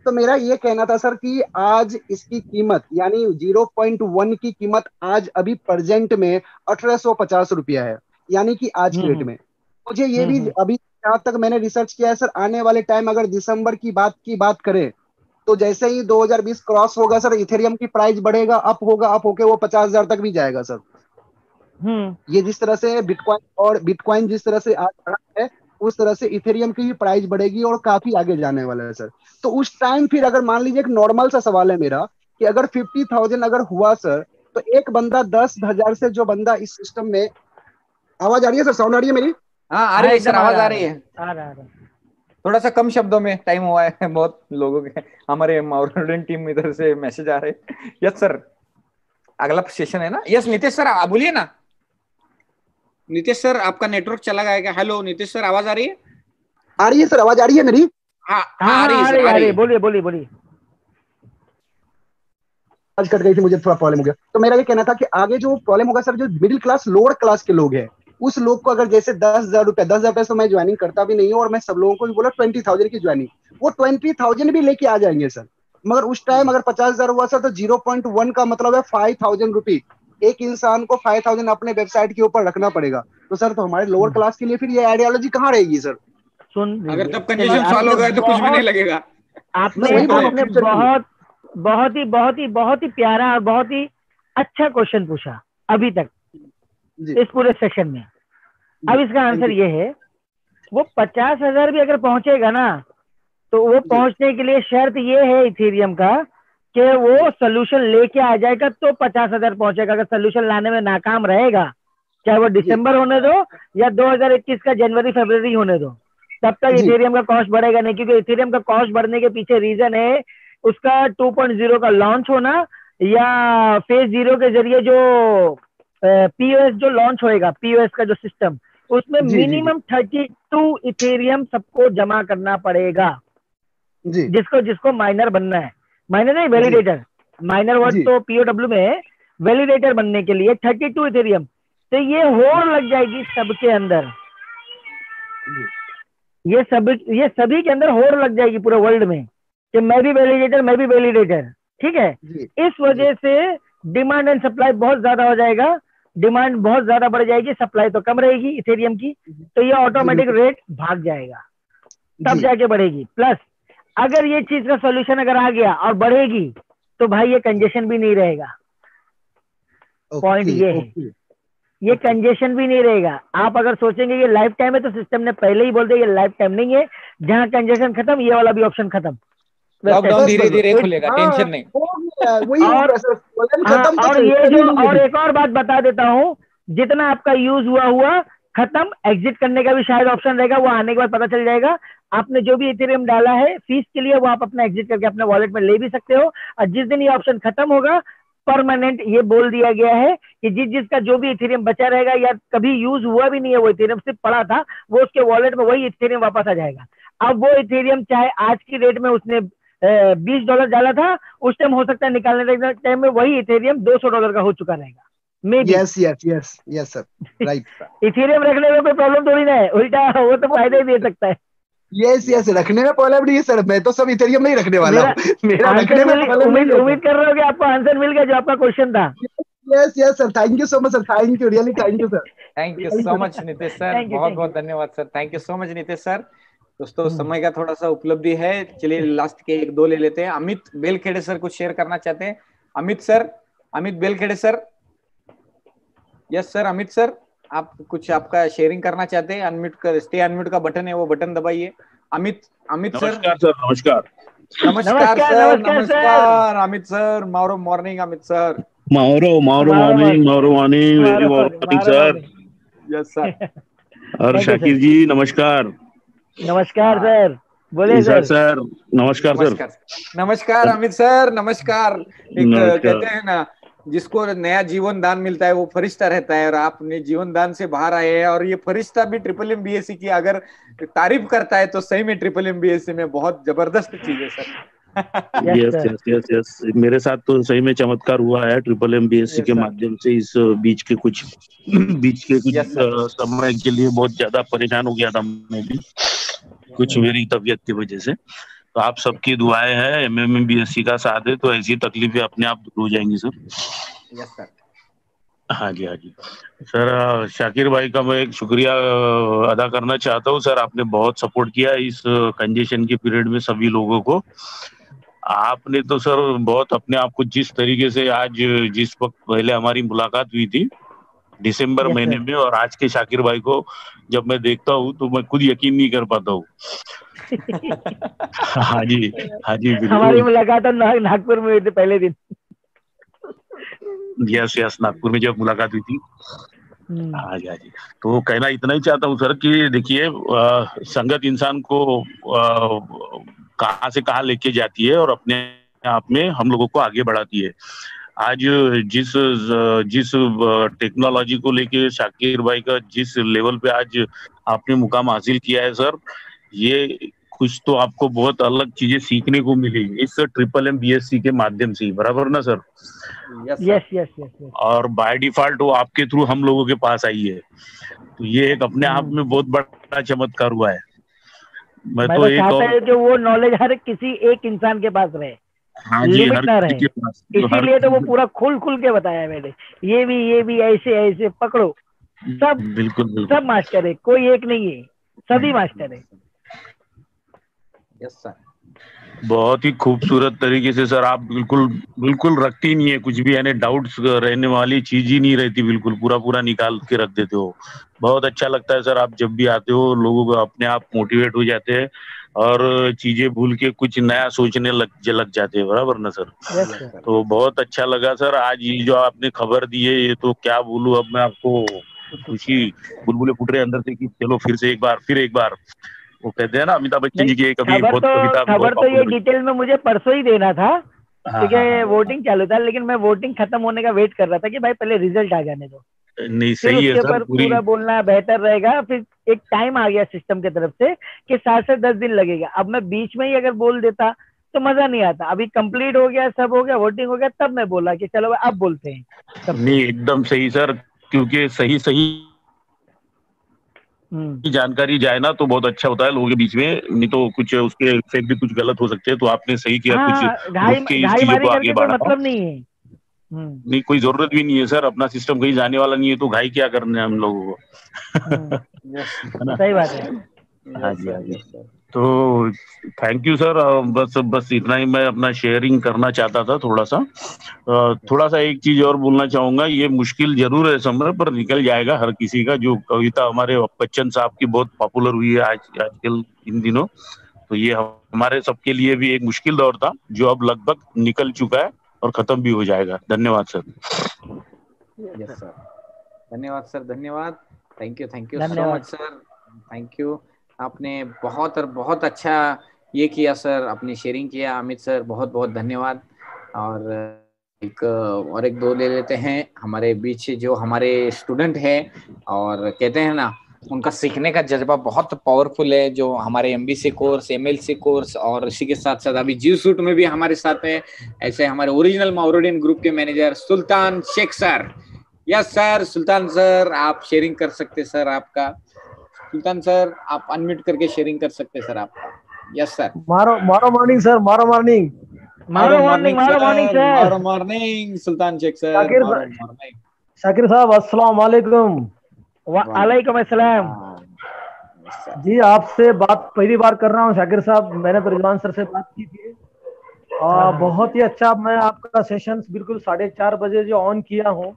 तो मेरा ये कहना था सर कि आज इसकी कीमत, यानी 0.1 की कीमत आज अभी प्रेजेंट में 1850 रुपया है, यानी कि आज के रेट में। मुझे ये भी अभी जहाँ तक मैंने रिसर्च किया है सर, आने वाले टाइम अगर दिसंबर की बात करें तो जैसे ही 2020 क्रॉस होगा सर, इथेरियम की प्राइस बढ़ेगा, अप होके वो 50,000 तक भी जाएगा सर। ये जिस तरह से बिटकॉइन जिस तरह से आज बढ़ा है, उस तरह से इथेरियम की भी प्राइस बढ़ेगी और काफी आगे जाने वाला है सर। तो उस टाइम फिर अगर मान लीजिए, एक नॉर्मल सा सवाल है मेरा, कि अगर 50,000 अगर हुआ सर, तो एक बंदा 10,000 से जो बंदा इस सिस्टम में आवाज आ रही है सर? साउंड आ रही है मेरी? हाँ आ रही है सर, आवाज आ रही है। आ रहा है। थोड़ा सा कम शब्दों में टाइम हुआ है, बहुत लोगों के, हमारे माउंटेन टीम इधर से मैसेज आ रहे हैं। यस सर, अगला सेशन है ना? यस नीतीश सर आप बोलिए ना। नीतीश सर आपका नेटवर्क चला गया क्या? हेलो नीतीश सर, आवाज आ रही है? आ रही है सर, आवाज आ रही है मेरी? हाँ आ रही है सर, आ रही है। बोलिए बोलिए बोलिए। आज कट गई थी, मुझे थोड़ा प्रॉब्लम हो गया। तो मेरा ये कहना था कि आगे जो प्रॉब्लम होगा सर, जो मिडिल क्लास लोअर क्लास के लोग हैं, उस लोग को अगर जैसे 10,000 रुपए तो मैं ज्वाइनिंग करता भी नहीं हूँ, और मैं सब लोगों को भी बोला 20,000 की ज्वाइनिंग, वो 20,000 भी लेके आ जाएंगे सर। मगर उस टाइम अगर 50,000 हुआ सर, तो 0.1 का मतलब है 5,000 रुपीज। एक इंसान को 5,000 अपने वेबसाइट के ऊपर रखना पड़ेगा। तो सर, तो हमारे लोअर क्लास के लिए फिर ये आइडियोलॉजी कहाँ रहेगी सर? सुन, अगर तब कंजेशन सॉल्व हो गया तो कुछ भी नहीं लगेगा। आपने बहुत ही प्यारा और बहुत ही अच्छा क्वेश्चन पूछा अभी तक इस पूरे सेशन में। अब इसका आंसर ये है, वो 50,000 भी अगर पहुंचेगा ना, तो वो पहुंचने के लिए शर्त ये है इथेरियम का कि वो सोल्यूशन लेके आ जाएगा तो 50,000 पहुंचेगा। अगर सोल्यूशन लाने में नाकाम रहेगा, चाहे वो दिसंबर होने दो या 2021 का जनवरी फरवरी होने दो, तब तक इथेरियम का कॉस्ट बढ़ेगा नहीं। क्योंकि इथेरियम का कॉस्ट बढ़ने के पीछे रीजन है उसका 2.0 का लॉन्च होना, या फेज 0 के जरिए जो पीओएस जो लॉन्च होएगा, पीओएस का जो सिस्टम, उसमें मिनिमम 32 इथेरियम सबको जमा करना पड़ेगा, जिसको माइनर बनना है। माइनर नहीं, वैलिडेटर। माइनर वर्ड तो पीओडब्ल्यू में है, वैलिडेटर बनने के लिए 32 इथेरियम। तो ये होड़ लग जाएगी सबके अंदर, ये सभी के अंदर होड़ लग जाएगी पूरे वर्ल्ड में कि मैं भी वैलिडेटर। ठीक है, इस वजह से डिमांड एंड सप्लाई बहुत ज्यादा हो जाएगा। डिमांड बहुत ज्यादा बढ़ जाएगी, सप्लाई तो कम रहेगी इथेरियम की, तो ये ऑटोमेटिक रेट भाग जाएगा, तब जाके बढ़ेगी। प्लस अगर ये चीज का सॉल्यूशन अगर आ गया और बढ़ेगी, तो भाई ये कंजेशन भी नहीं रहेगा। पॉइंट ये है, ये कंजेशन भी नहीं रहेगा। आप अगर सोचेंगे ये लाइफ टाइम है, तो सिस्टम ने पहले ही बोल दिया ये लाइफ टाइम नहीं है। जहां कंजेशन खत्म, ये वाला भी ऑप्शन खत्म। लॉकडाउन धीरे धीरे खुलेगा, टेंशन नहीं। और एक और बात बता देता हूँ, जितना आपका यूज हुआ खत्म, एग्जिट करने का भी शायद ऑप्शन रहेगा, वो आने के बाद पता चल जाएगा। आपने जो भी इथेरियम डाला है फीस के लिए, वो आप अपना एग्जिट करके अपने वॉलेट में ले भी सकते हो। और जिस दिन ये ऑप्शन खत्म होगा, परमानेंट ये बोल दिया गया है कि जिसका जो भी इथेरियम बचा रहेगा या कभी यूज हुआ भी नहीं है, वो इथेरियम सिर्फ पड़ा था, वो उसके वॉलेट में वही इथेरियम वापस आ जाएगा। अब वो इथेरियम चाहे आज की डेट में उसने $20 डाला था, उस टाइम हो सकता है निकालने टाइम में वही इथेरियम $200 का हो चुका रहेगा। Yes sir, right. इथेरियम रखने में कोई प्रॉब्लम थोड़ी ना है, उल्टा वो तो फायदा ही दे सकता है। यस रखने में प्रॉब्लम नहीं है सर, मैं तो सब इथेरियम नहीं रखने वाला हूँ। मेरा रखने में उम्मीद कर रहा हूँ कि आपको आंसर मिल गया जो आपका क्वेश्चन था। Yes sir, thank you so much sir, thank you, really thank you sir. Thank you so much Nitish sir, बहुत बहुत धन्यवाद sir, thank you so much Nitish sir. दोस्तों समय का थोड़ा सा उपलब्धि है, चलिए लास्ट के 1-2 ले लेते हैं। अमित बेलखेड़े सर कुछ शेयर करना चाहते हैं? Amit Belkhede sir. Yes sir, Amit sir आप कुछ आपका शेयरिंग करना चाहते हैं? अनम्यूट कर, स्टे अनम्यूट का बटन है, वो बटन दबाइए। अमित सर। नमस्कार सर, नमस्कार सर, अमित सर, मारो मॉर्निंग अमित सर। मारो morning, very morning sir. Yes sir. और शाकिर जी नमस्कार। नमस्कार सर, बोले सर। नमस्कार सर। नमस्कार अमित सर, नमस्कार। एक कहते हैं ना, जिसको नया जीवन दान मिलता है वो फरिश्ता रहता है, और आपने जीवन दान से बाहर आए हैं, और ये फरिश्ता भी ट्रिपल MBSc की अगर तारीफ करता है तो सही में ट्रिपल MBSc में बहुत जबरदस्त चीज है सर। यस, मेरे साथ तो सही में चमत्कार हुआ है ट्रिपल MBSc के माध्यम से। इस बीच के कुछ समय के लिए बहुत ज्यादा परेशान हो गया था मैं भी, कुछ मेरी तबीयत की वजह से। तो आप सबकी दुआएं हैं, MMBSc का साथ है, तो ऐसी तकलीफें अपने आप दूर हो जाएंगी सर। Yes sir. हाँ जी सर। शाकिर भाई का मैं एक शुक्रिया अदा करना चाहता हूँ सर, आपने बहुत सपोर्ट किया इस कंजेशन के पीरियड में सभी लोगों को। आपने तो सर बहुत अपने आप को, जिस तरीके से आज जिस वक्त पहले हमारी मुलाकात हुई थी दिसंबर महीने में, और आज के शाकिर भाई को जब मैं देखता हूँ तो मैं खुद यकीन नहीं कर पाता हूँ। हाँ जी हमारी मुलाकात नागपुर में हुई थी पहले दिन। यस नागपुर में जब मुलाकात हुई थी, हाँ जी, हाँ जी। तो कहना इतना ही चाहता हूँ सर कि देखिए संगत इंसान को कहाँ से कहाँ लेके जाती है और अपने आप में हम लोगों को आगे बढ़ाती है। आज जिस जिस टेक्नोलॉजी को लेके शाकिर भाई का जिस लेवल पे आज आपने मुकाम हासिल किया है सर, ये कुछ तो आपको बहुत अलग चीजें सीखने को मिली इस MMM BSc के माध्यम से, बराबर ना सर? Yes yes yes. और बाय डिफॉल्ट वो आपके थ्रू हम लोगों के पास आई है, तो ये एक अपने आप में बहुत बड़ा चमत्कार हुआ है। मैं तो चाहता हूँ कि वो नॉलेज हर किसी एक इंसान के पास रहे, हाँ जी, लिमिट हर ना रहे। किसी के पास, इसीलिए तो वो पूरा खुल के बताया मैंने, ये भी ऐसे ऐसे पकड़ो, सब बिल्कुल सब मास्टर है, कोई एक नहीं है, सभी मास्टर है। यस सर, बहुत ही खूबसूरत तरीके से सर आप बिल्कुल रखती ही नहीं है कुछ भी, यानी डाउट्स रहने वाली चीज ही नहीं रहती, बिल्कुल पूरा निकाल के रख देते हो। बहुत अच्छा लगता है सर, आप जब भी आते हो लोगों को अपने आप मोटिवेट हो जाते हैं और चीजें भूल के कुछ नया सोचने लग जाते हैं, बराबर ना सर? तो बहुत अच्छा लगा सर, आज ये जो आपने खबर दी है ये तो क्या बोलूं अब मैं आपको, खुशी बुलबुले फूट रहे अंदर से कि चलो फिर एक बार वो कहते हैं ना अमिताभ बच्चन जी की एक अभी बहुत कविता खबर तो ये डिटेल में मुझे परसों ही देना था, ठीक है, वोटिंग चालू था, लेकिन मैं वोटिंग खत्म होने का वेट कर रहा था कि भाई पहले रिजल्ट आ जाने दो, नहीं फिर सही है उसके सर, ऊपर पूरा बोलना बेहतर रहेगा। फिर एक टाइम आ गया सिस्टम की तरफ से कि 7 से 10 दिन लगेगा। अब मैं बीच में ही अगर बोल देता तो मजा नहीं आता। अभी कंप्लीट हो गया, सब हो गया, वोटिंग हो गया, तब मैं बोला कि चलो अब बोलते हैं। नहीं एकदम सही सर, क्योंकि सही जानकारी जाए ना तो बहुत अच्छा होता है लोगों के बीच में, नहीं तो कुछ उसके इफेक्ट भी कुछ गलत हो सकते हैं। तो आपने सही किया, कुछ रुक के इस चीजों को आगे बढ़ा, मतलब नहीं है, नहीं कोई जरूरत भी नहीं है सर, अपना सिस्टम कहीं जाने वाला नहीं है तो घाई क्या करने हम लोगों को, है ना? सही बात है। हाँ जी, हाँ जी। तो थैंक यू सर, बस इतना ही मैं अपना शेयरिंग करना चाहता था थोड़ा सा एक चीज और बोलना चाहूंगा, ये मुश्किल जरूर है समय पर निकल जाएगा हर किसी का। जो कविता हमारे बच्चन साहब की बहुत पॉपुलर हुई है आजकल इन दिनों, तो ये हमारे सबके लिए भी एक मुश्किल दौर था जो अब लगभग निकल चुका है और खत्म भी हो जाएगा। धन्यवाद सर। यस सर, धन्यवाद सर, धन्यवाद, thank you so much sir, thank you. आपने बहुत अच्छा ये किया सर, अपनी शेयरिंग किया अमित सर, बहुत बहुत धन्यवाद। और एक दो ले लेते हैं हमारे बीच जो हमारे स्टूडेंट हैं और कहते हैं ना उनका सीखने का जज्बा बहुत पावरफुल है, जो हमारे MBC कोर्स, MLC कोर्स और इसी के साथ साथ अभी जी सूट में भी हमारे साथ है। ऐसे हमारे ओरिजिनल माउरोडियन ग्रुप के मैनेजर सुल्तान शेख सर। यस सर, सुल्तान सर आप शेयरिंग कर सकते सर, आपका सुल्तान सर आप अनम्यूट करके शेयरिंग कर सकते सर आपका। Yes sir. मारो मॉर्निंग सर, मारो मॉर्निंग सुल्तान शेख सर, शाकिर साहब अस्सलाम वालेकुम। वालेकुम अस्सलाम जी, आपसे बात पहली बार कर रहा हूँ शाकिर साहब, मैंने रिजवान सर से बात की थी। बहुत ही अच्छा, मैं आपका सेशन बिल्कुल 4:30 बजे जो ऑन किया हूँ,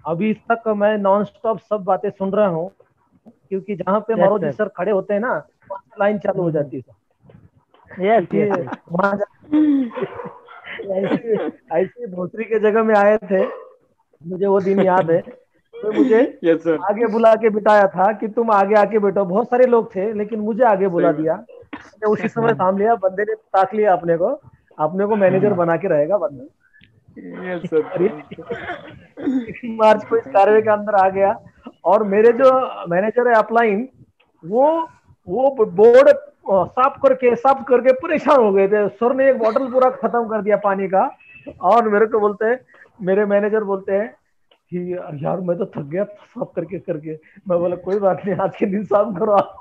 अभी तक मैं नॉन स्टॉप सब बातें सुन रहा हूँ, क्योंकि जहाँ पे मारोजी सर खड़े होते हैं ना लाइन चालू हो जाती है। ऐसी भोसरी के जगह में आए थे, मुझे वो दिन याद है। तो मुझे आगे बुला के बिठाया था कि तुम आगे आके बैठो, बहुत सारे लोग थे लेकिन मुझे आगे बुला दिया। मैंने उसी समय थाम लिया, बंदे ने ताक लिया अपने को मैनेजर बना के रहेगा बंदा। मार्च को इस कार्य के अंदर आ गया और मेरे जो मैनेजर है अपलाइन, वो बोर्ड साफ करके परेशान हो गए थे। सर ने एक बॉटल पूरा खत्म कर दिया पानी का और मेरे को बोलते हैं, मेरे मैनेजर बोलते हैं कि यार मैं तो थक गया साफ करके। मैं बोला कोई बात नहीं, आज के दिन साफ करो आप।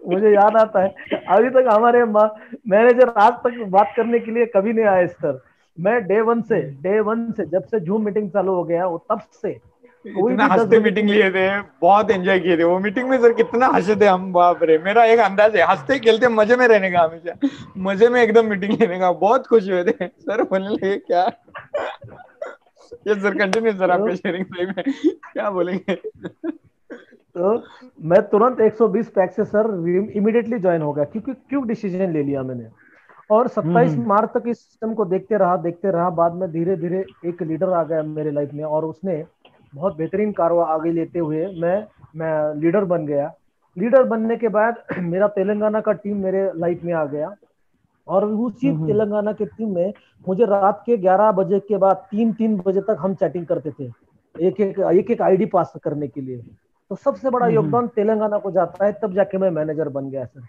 मुझे याद आता है अभी तक हमारे मैनेजर आज तक बात करने के लिए कभी नहीं आए सर। मैं डे वन से जब से जूम मीटिंग चालू हो गया वो तब से इतना हंसते मीटिंग लिए थे, बहुत एंजॉय किए थे वो मीटिंग में सर, कितना हंसे थे हम, बाप रे। मेरा एक अंदाज है हंसते खेलते मजे में रहने का, हमेशा मजे में एकदम मीटिंग लेने का, बहुत खुश हुए थे सर। बोलने लगे क्या ये सर, कंटिन्यू सर आपका शेयरिंग में क्या बोलेंगे। तो मैं तुरंत 120 पैक से सर इमीडिएटली ज्वाइन हो गया, क्योंकि क्विक डिसीजन ले लिया मैंने। और 27 मार्च तक इस सिस्टम को देखते रहा। बाद में धीरे धीरे एक लीडर आ गया मेरे लाइफ में और उसने बहुत बेहतरीन कारवा आगे लेते हुए मैं लीडर बन गया। लीडर बनने के बाद मेरा तेलंगाना का टीम मेरे लाइफ में आ गया और उसी तेलंगाना के टीम में मुझे रात के 11 बजे के बाद 3 बजे तक हम चैटिंग करते थे एक आईडी पास करने के लिए। तो सबसे बड़ा योगदान तेलंगाना को जाता है, तब जाके मैं मैनेजर बन गया सर।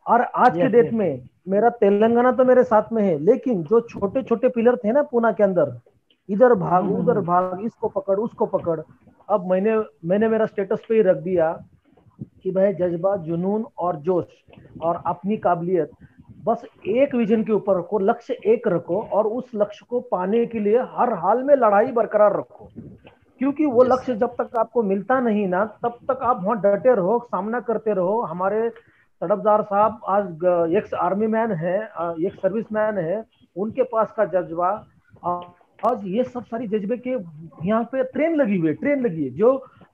और आज के डेट में मेरा तेलंगाना तो मेरे साथ में है, लेकिन जो छोटे छोटे पिलर थे ना पूना के अंदर, इधर भाग उधर भाग, इसको पकड़ उसको पकड़, अब मैंने मेरा स्टेटस पे ही रख दिया कि भाई जज्बा, जुनून और जोश और अपनी काबिलियत, बस एक विजन के ऊपर रखो, लक्ष्य एक रखो और उस लक्ष्य को पाने के लिए हर हाल में लड़ाई बरकरार रखो। क्योंकि वो लक्ष्य जब तक आपको मिलता नहीं ना, तब तक आप वहां डटे रहो, सामना करते रहो। हमारे तड़पदार साहब आज एक्स आर्मी मैन है, एक सर्विस मैन है, उनके पास का जज्बा, आज ये सब सारी जज्बे के यहाँ पे ट्रेन लगी है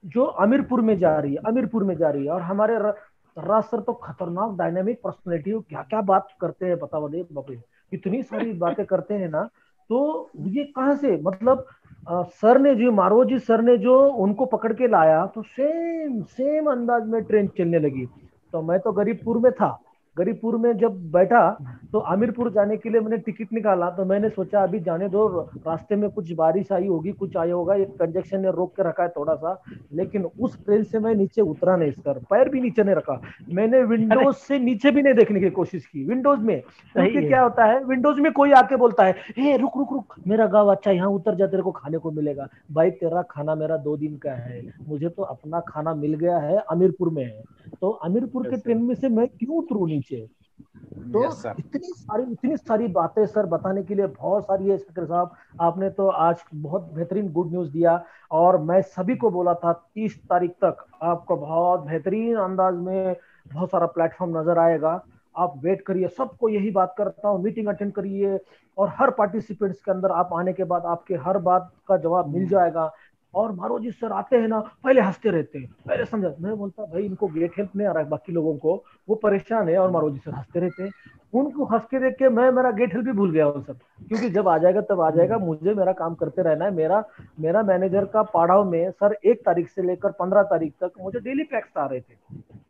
जो अमीरपुर में जा रही है। और हमारे राज सर तो खतरनाक डायनामिक पर्सनैलिटी, क्या क्या बात करते हैं पता बता बापे, इतनी सारी बातें करते हैं ना। तो ये कहाँ से, मतलब सर ने जो मारोजी सर ने जो उनको पकड़ के लाया, तो सेम अंदाज में ट्रेन चलने लगी। तो मैं तो गरीबपुर में था, गरीबपुर में जब बैठा तो अमीरपुर जाने के लिए मैंने टिकट निकाला। तो मैंने सोचा अभी जाने दो, रास्ते में कुछ बारिश आई होगी, कुछ आया होगा, एक कंजक्शन ने रोक के रखा है थोड़ा सा। लेकिन उस ट्रेन से मैं नीचे उतरा नहीं सर, पैर भी नीचे नहीं रखा। मैंने विंडोज से नीचे भी नहीं देखने की कोशिश की, विंडोज में। क्योंकि क्या होता है, विंडोज में कोई आके बोलता है, हे रुक रुक रुक, मेरा गाँव अच्छा, यहाँ उतर जा, तेरे को खाने को मिलेगा। भाई तेरा खाना मेरा 2 दिन का है, मुझे तो अपना खाना मिल गया है, अमीरपुर में है, तो अमीरपुर के ट्रेन में से मैं क्यों उतरूं नीचे। तो इतनी सारी बातें सर बताने के लिए बहुत सारी है। शक्कर साहब, आपने तो आज बहुत बेहतरीन गुड न्यूज दिया, और मैं सभी को बोला था 30 तारीख तक आपको बहुत बेहतरीन अंदाज में बहुत सारा प्लेटफॉर्म नजर आएगा। आप वेट करिए, सबको यही बात करता हूँ, मीटिंग अटेंड करिए, और हर पार्टिसिपेंट्स के अंदर आप आने के बाद आपके हर बात का जवाब मिल जाएगा। और मारोजी सर आते हैं ना, पहले हंसते रहते हैं, पहले समझा, मैं बोलता भाई इनको गेट हेल्प नहीं आ रहा है, बाकी लोगों को वो परेशान है, और मारोजी सर हंसते रहते हैं। उनको हंस के देख के मैं मेरा गेट हेल्प भी भूल गया हूँ सर, क्योंकि जब आ जाएगा तब आ जाएगा, मुझे मेरा काम करते रहना है। मेरा मैनेजर का पड़ाव में सर 1 तारीख से लेकर 15 तारीख तक मुझे डेली पैक्स आ रहे थे।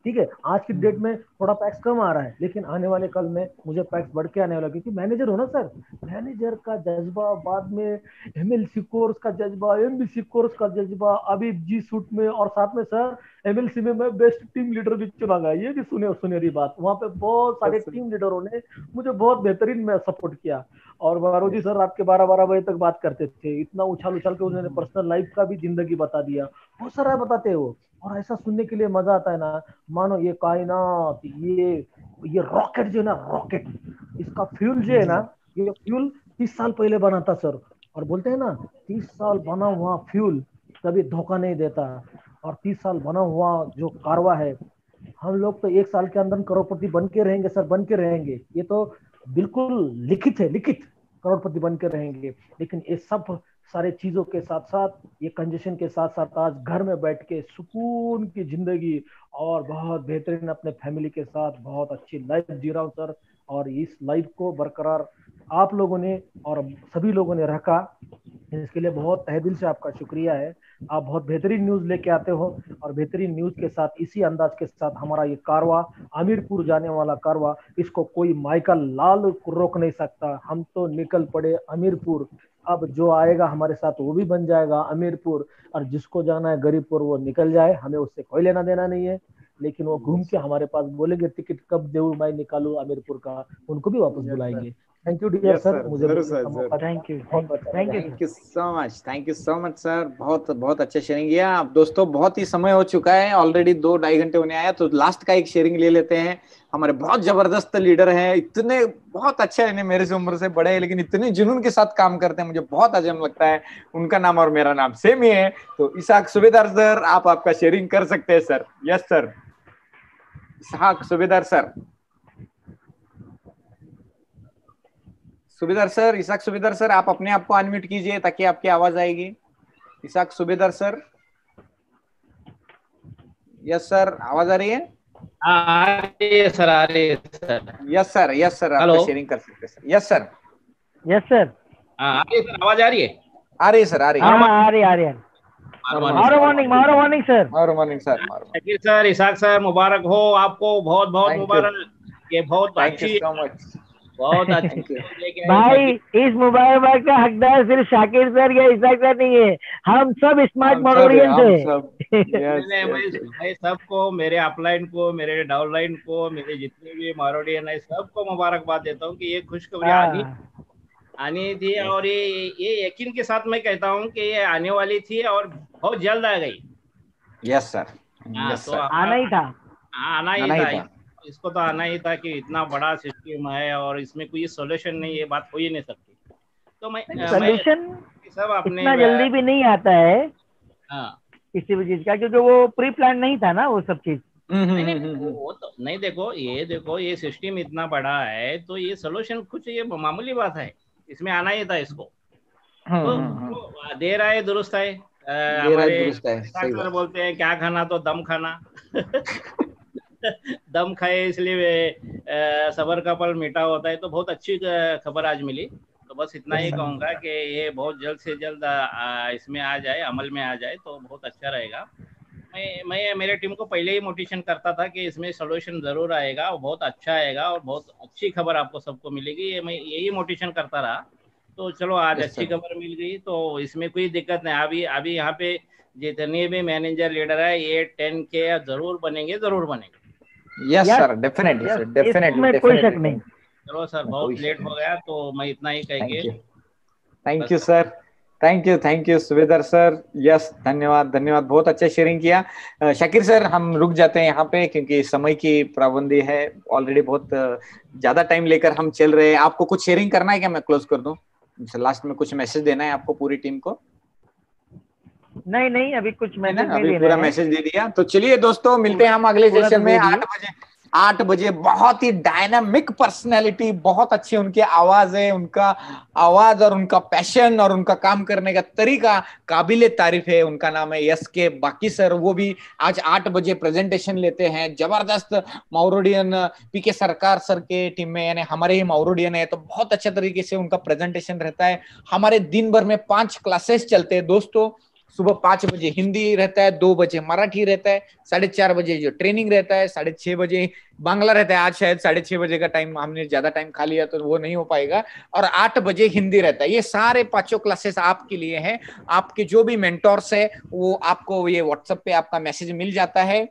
ठीक है, आज की डेट में थोड़ा पैक्स कम आ रहा है, लेकिन आने वाले कल में मुझे पैक्स बढ़ के आने वाला, क्योंकि मैनेजर हो ना सर, मैनेजर का जज्बा, बाद में एमएलसी कोर्स का जज्बा, एमबीसी कोर्स का जज्बा, अभी जी सूट में, और साथ में सर एमएलसी में मैं बेस्ट टीम लीडर भी चुना गया। ये भी सुनेरी बात, वहाँ पे बहुत सारे टीम लीडरों ने मुझे बहुत बेहतरीन में सपोर्ट किया। और मारोजी सर रात के 12 बजे तक बात करते थे, इतना उछाल के उन्होंने पर्सनल लाइफ का भी जिंदगी बता दिया, बहुत सारा बताते हैं वो। और ऐसा सुनने के लिए मजा आता है ना, मानो ये कायनात, ये रॉकेट जो है ना, रॉकेट, इसका फ्यूल जो है ना, ये फ्यूल 30 साल पहले बना था सर। और बोलते हैं ना 30 साल बना हुआ फ्यूल कभी धोखा नहीं देता, और 30 साल बना हुआ जो कारवा है, हम लोग तो 1 साल के अंदर करोड़पति बन के रहेंगे सर, बन के रहेंगे। ये तो बिल्कुल लिखित है, लिखित करोड़पति बन के रहेंगे। लेकिन ये सब सारे चीजों के साथ साथ, ये कंजेशन के साथ साथ, आज घर में बैठ के सुकून की जिंदगी और बहुत बेहतरीन अपने फैमिली के साथ बहुत अच्छी लाइफ जी रहा हूँ सर। और इस लाइफ को बरकरार आप लोगों ने और सभी लोगों ने रखा, इसके लिए बहुत तहे दिल से आपका शुक्रिया है। आप बहुत बेहतरीन न्यूज लेके आते हो, और बेहतरीन न्यूज के साथ, इसी अंदाज के साथ हमारा ये कारवा, अमीरपुर जाने वाला कारवा, इसको कोई माइकल लाल रोक नहीं सकता। हम तो निकल पड़े अमीरपुर, अब जो आएगा हमारे साथ वो भी बन जाएगा अमीरपुर, और जिसको जाना है गरीबपुर वो निकल जाए, हमें उससे कोई लेना देना नहीं है। लेकिन वो घूम के हमारे पास बोलेंगे टिकट कब दूं मैं निकालू अमीरपुर का, उनको भी वापस बुलाएंगे। थैंक यू डियर सर, मुझे thank you so much sir, बहुत अच्छा शेयरिंग किया आप दोस्तों। बहुत ही समय हो चुका है, ऑलरेडी 2-2.5 घंटे होने आया, तो लास्ट का एक शेयरिंग ले लेते हैं। हमारे बहुत जबरदस्त लीडर हैं, इतने बहुत अच्छे हैं, मेरे से उम्र से बड़े हैं, लेकिन इतने जुनून के साथ काम करते हैं, मुझे बहुत अजब लगता है। उनका नाम और मेरा नाम सेम ही है। तो इसाक सूबेदार सर, आप आपका शेयरिंग कर सकते हैं सर। यस सर, इसाक सूबेदार सर, इसाक सूबेदार सर, आप अपने आप को अनम्यूट कीजिए ताकि आपकी आवाज आएगी। इसाक सूबेदार सर, यस सर, आवाज आ रही है? आ रही है सर, आ रही है सर। यस सर, आप शेयरिंग कर सकते हैं सर। यस सर, आ रही है सर, आवाज आ रही है? आ रही है सर, आ रही है। Morning sir. Morning sir. Shakeel sir, Isaac sir, मुबारक हो आपको, बहुत बहुत मुबारक। ये बहुत अच्छी, बहुत अच्छी भाई, इस मुबारक का हकदार सिर्फ शाकिर सर या इसाक सर नहीं है, हम सब स्मार्ट मॉडोरियंस है। मैं सबको, मेरे अपलाइन को, मेरे डाउनलाइन को, मेरे जितने भी मारोडियन है सबको मुबारकबाद देता हूँ कि ये खुशखबरी आनी थी, और ये यकीन के साथ मैं कहता हूँ कि ये आने वाली थी और बहुत जल्द आ गई। यस सर, तो आना ही था, आना ही था, इसको तो आना ही था कि इतना बड़ा सिस्टम है और इसमें कोई सोल्यूशन नहीं, ये बात हो ही नहीं सकती। तो सोल्यूशन सब अपने इतना जल्दी भी नहीं आता है किसी भी चीज का, क्योंकि वो प्री प्लान नहीं था ना वो सब चीज। वो तो नहीं, देखो ये सिस्टम इतना बड़ा है तो ये सोल्यूशन कुछ ये मामूली बात है, इसमें आना ही था इसको। तो देर आए दुरुस्त है, हमारे सर बोलते हैं क्या खाना तो दम खाना दम खाए इसलिए सबर का फल मीठा होता है। तो बहुत अच्छी खबर आज मिली, तो बस इतना ही कहूंगा कि ये बहुत जल्द से जल्द इसमें आ जाए, अमल में आ जाए तो बहुत अच्छा रहेगा। मैं मेरे टीम को पहले ही मोटिवेशन करता था कि इसमें सोल्यूशन जरूर आएगा और बहुत अच्छा आएगा और बहुत अच्छी खबर आपको सबको मिलेगी, मैं यही मोटिवेशन करता रहा। तो चलो आज अच्छी खबर मिल गई, तो इसमें कोई दिक्कत नहीं। अभी यहाँ पे जितने भी मैनेजर लीडर है ये 10K जरूर बनेंगे, जरूर बनेंगे। Yes sir, definitely sir, definitely, कोई शक नहीं। चलो सर, बहुत लेट हो गया तो मैं इतना ही कह के thank you sir, thank you Subedar sir. Yes, धन्यवाद, बहुत अच्छा शेयरिंग किया। शाकिर सर, हम रुक जाते हैं यहाँ पे क्योंकि समय की पाबंदी है, ऑलरेडी बहुत ज्यादा टाइम लेकर हम चल रहे हैं। आपको कुछ शेयरिंग करना है क्या? मैं क्लोज कर दूं? लास्ट में कुछ मैसेज देना है आपको पूरी टीम को? नहीं, अभी कुछ मैसेज नहीं, अभी पूरा मैसेज दे दिया। तो चलिए दोस्तों, मिलते हैं हम अगले सेशन में 8 बजे। बहुत ही डायनामिक पर्सनैलिटी, बहुत अच्छी उनकी आवाज है, उनका आवाज और उनका पैशन और उनका काम करने का तरीका काबिले तारीफ है। उनका नाम है यस के बाकी सर, वो भी आज 8 बजे प्रेजेंटेशन लेते हैं। जबरदस्त माउरोडियन पीके सरकार सर के टीम में, यानी हमारे ही माउरोडियन है, तो बहुत अच्छे तरीके से उनका प्रेजेंटेशन रहता है। हमारे दिन भर में 5 क्लासेस चलते हैं दोस्तों। सुबह 5 बजे हिंदी रहता है, 2 बजे मराठी रहता है, 4:30 बजे जो ट्रेनिंग रहता है, 6:30 बजे बांग्ला रहता है। आज शायद 6:30 बजे का टाइम हमने ज्यादा टाइम खा लिया तो वो नहीं हो पाएगा, और 8 बजे हिंदी रहता है। ये सारे 5 क्लासेस आपके लिए हैं। आपके जो भी मेंटोर्स है वो आपको ये व्हाट्सएप पे आपका मैसेज मिल जाता है,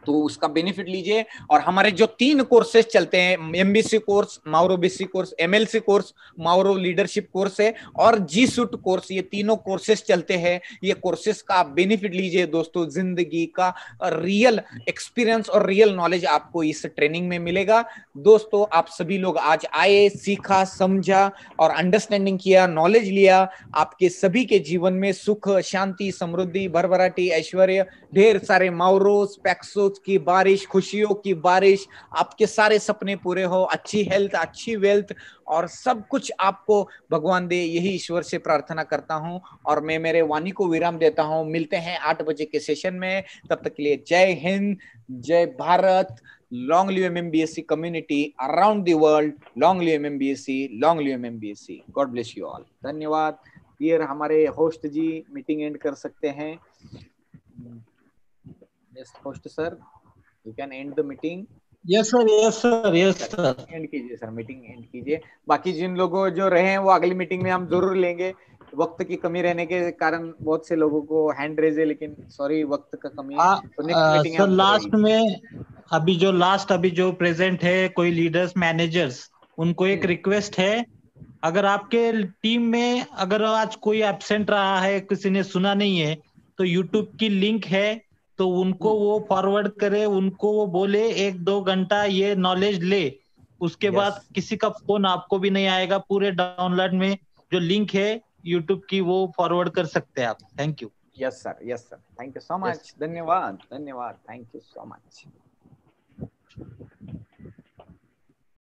तो उसका बेनिफिट लीजिए। और हमारे जो 3 कोर्सेज चलते हैं, MBC कोर्स, माउरो BC कोर्स, MLC कोर्स, माउरो लीडरशिप कोर्स है, और G Suite कोर्स, ये तीनों कोर्सेज चलते हैं। ये कोर्सेज का आप बेनिफिट लीजिए दोस्तों। जिंदगी का रियल एक्सपीरियंस और रियल नॉलेज आपको इस ट्रेनिंग में मिलेगा। दोस्तों, आप सभी लोग आज आए, सीखा, समझा और अंडरस्टैंडिंग किया, नॉलेज लिया। आपके सभी के जीवन में सुख, शांति, समृद्धि, भरभराटी, ऐश्वर्य, ढेर सारे माउरोस, पैक्सोस की बारिश, खुशियों की बारिश, आपके सारे सपने पूरे हो, अच्छी हेल्थ, अच्छी वेल्थ और सब कुछ आपको भगवान दे, यही ईश्वर से प्रार्थना करता हूं। और मैं मेरे वाणी को विराम देता हूं। मिलते हैं 8 बजे के सेशन में, तब तक के लिए जय हिंद, जय Bharat. Long live MMBSC community around the world, long live MMBSC, long live MMBSC। God bless you all. धन्यवाद। फिर हमारे होस्ट जी मीटिंग एंड कर सकते हैं। Yes, host sir, you can end the meeting. Yes sir, yes sir, yes sir. End कीजिए sir, meeting and कीजिए। बाकी जिन लोगों जो रहे हैं वो अगली मीटिंग में हम जरूर लेंगे। वक्त की कमी रहने के कारण बहुत से लोगों को हैंड रेज है, लेकिन सॉरी वक्त का कमी है। तो नेक्स्ट मीटिंग सर लास्ट में अभी जो प्रेजेंट है कोई लीडर्स, मैनेजर्स, उनको एक रिक्वेस्ट है, अगर आपके टीम में अगर आज कोई एब्सेंट रहा है, किसी ने सुना नहीं है, तो यूट्यूब की लिंक है, तो उनको वो फॉरवर्ड करे, उनको वो बोले 1-2 घंटा ये नॉलेज ले, उसके बाद किसी का फोन आपको भी नहीं आएगा। पूरे डाउनलोड में जो लिंक है यूट्यूब की वो फॉरवर्ड कर सकते हैं आप। Thank you. Yes sir, thank you so much. धन्यवाद, थैंक यू सो मच।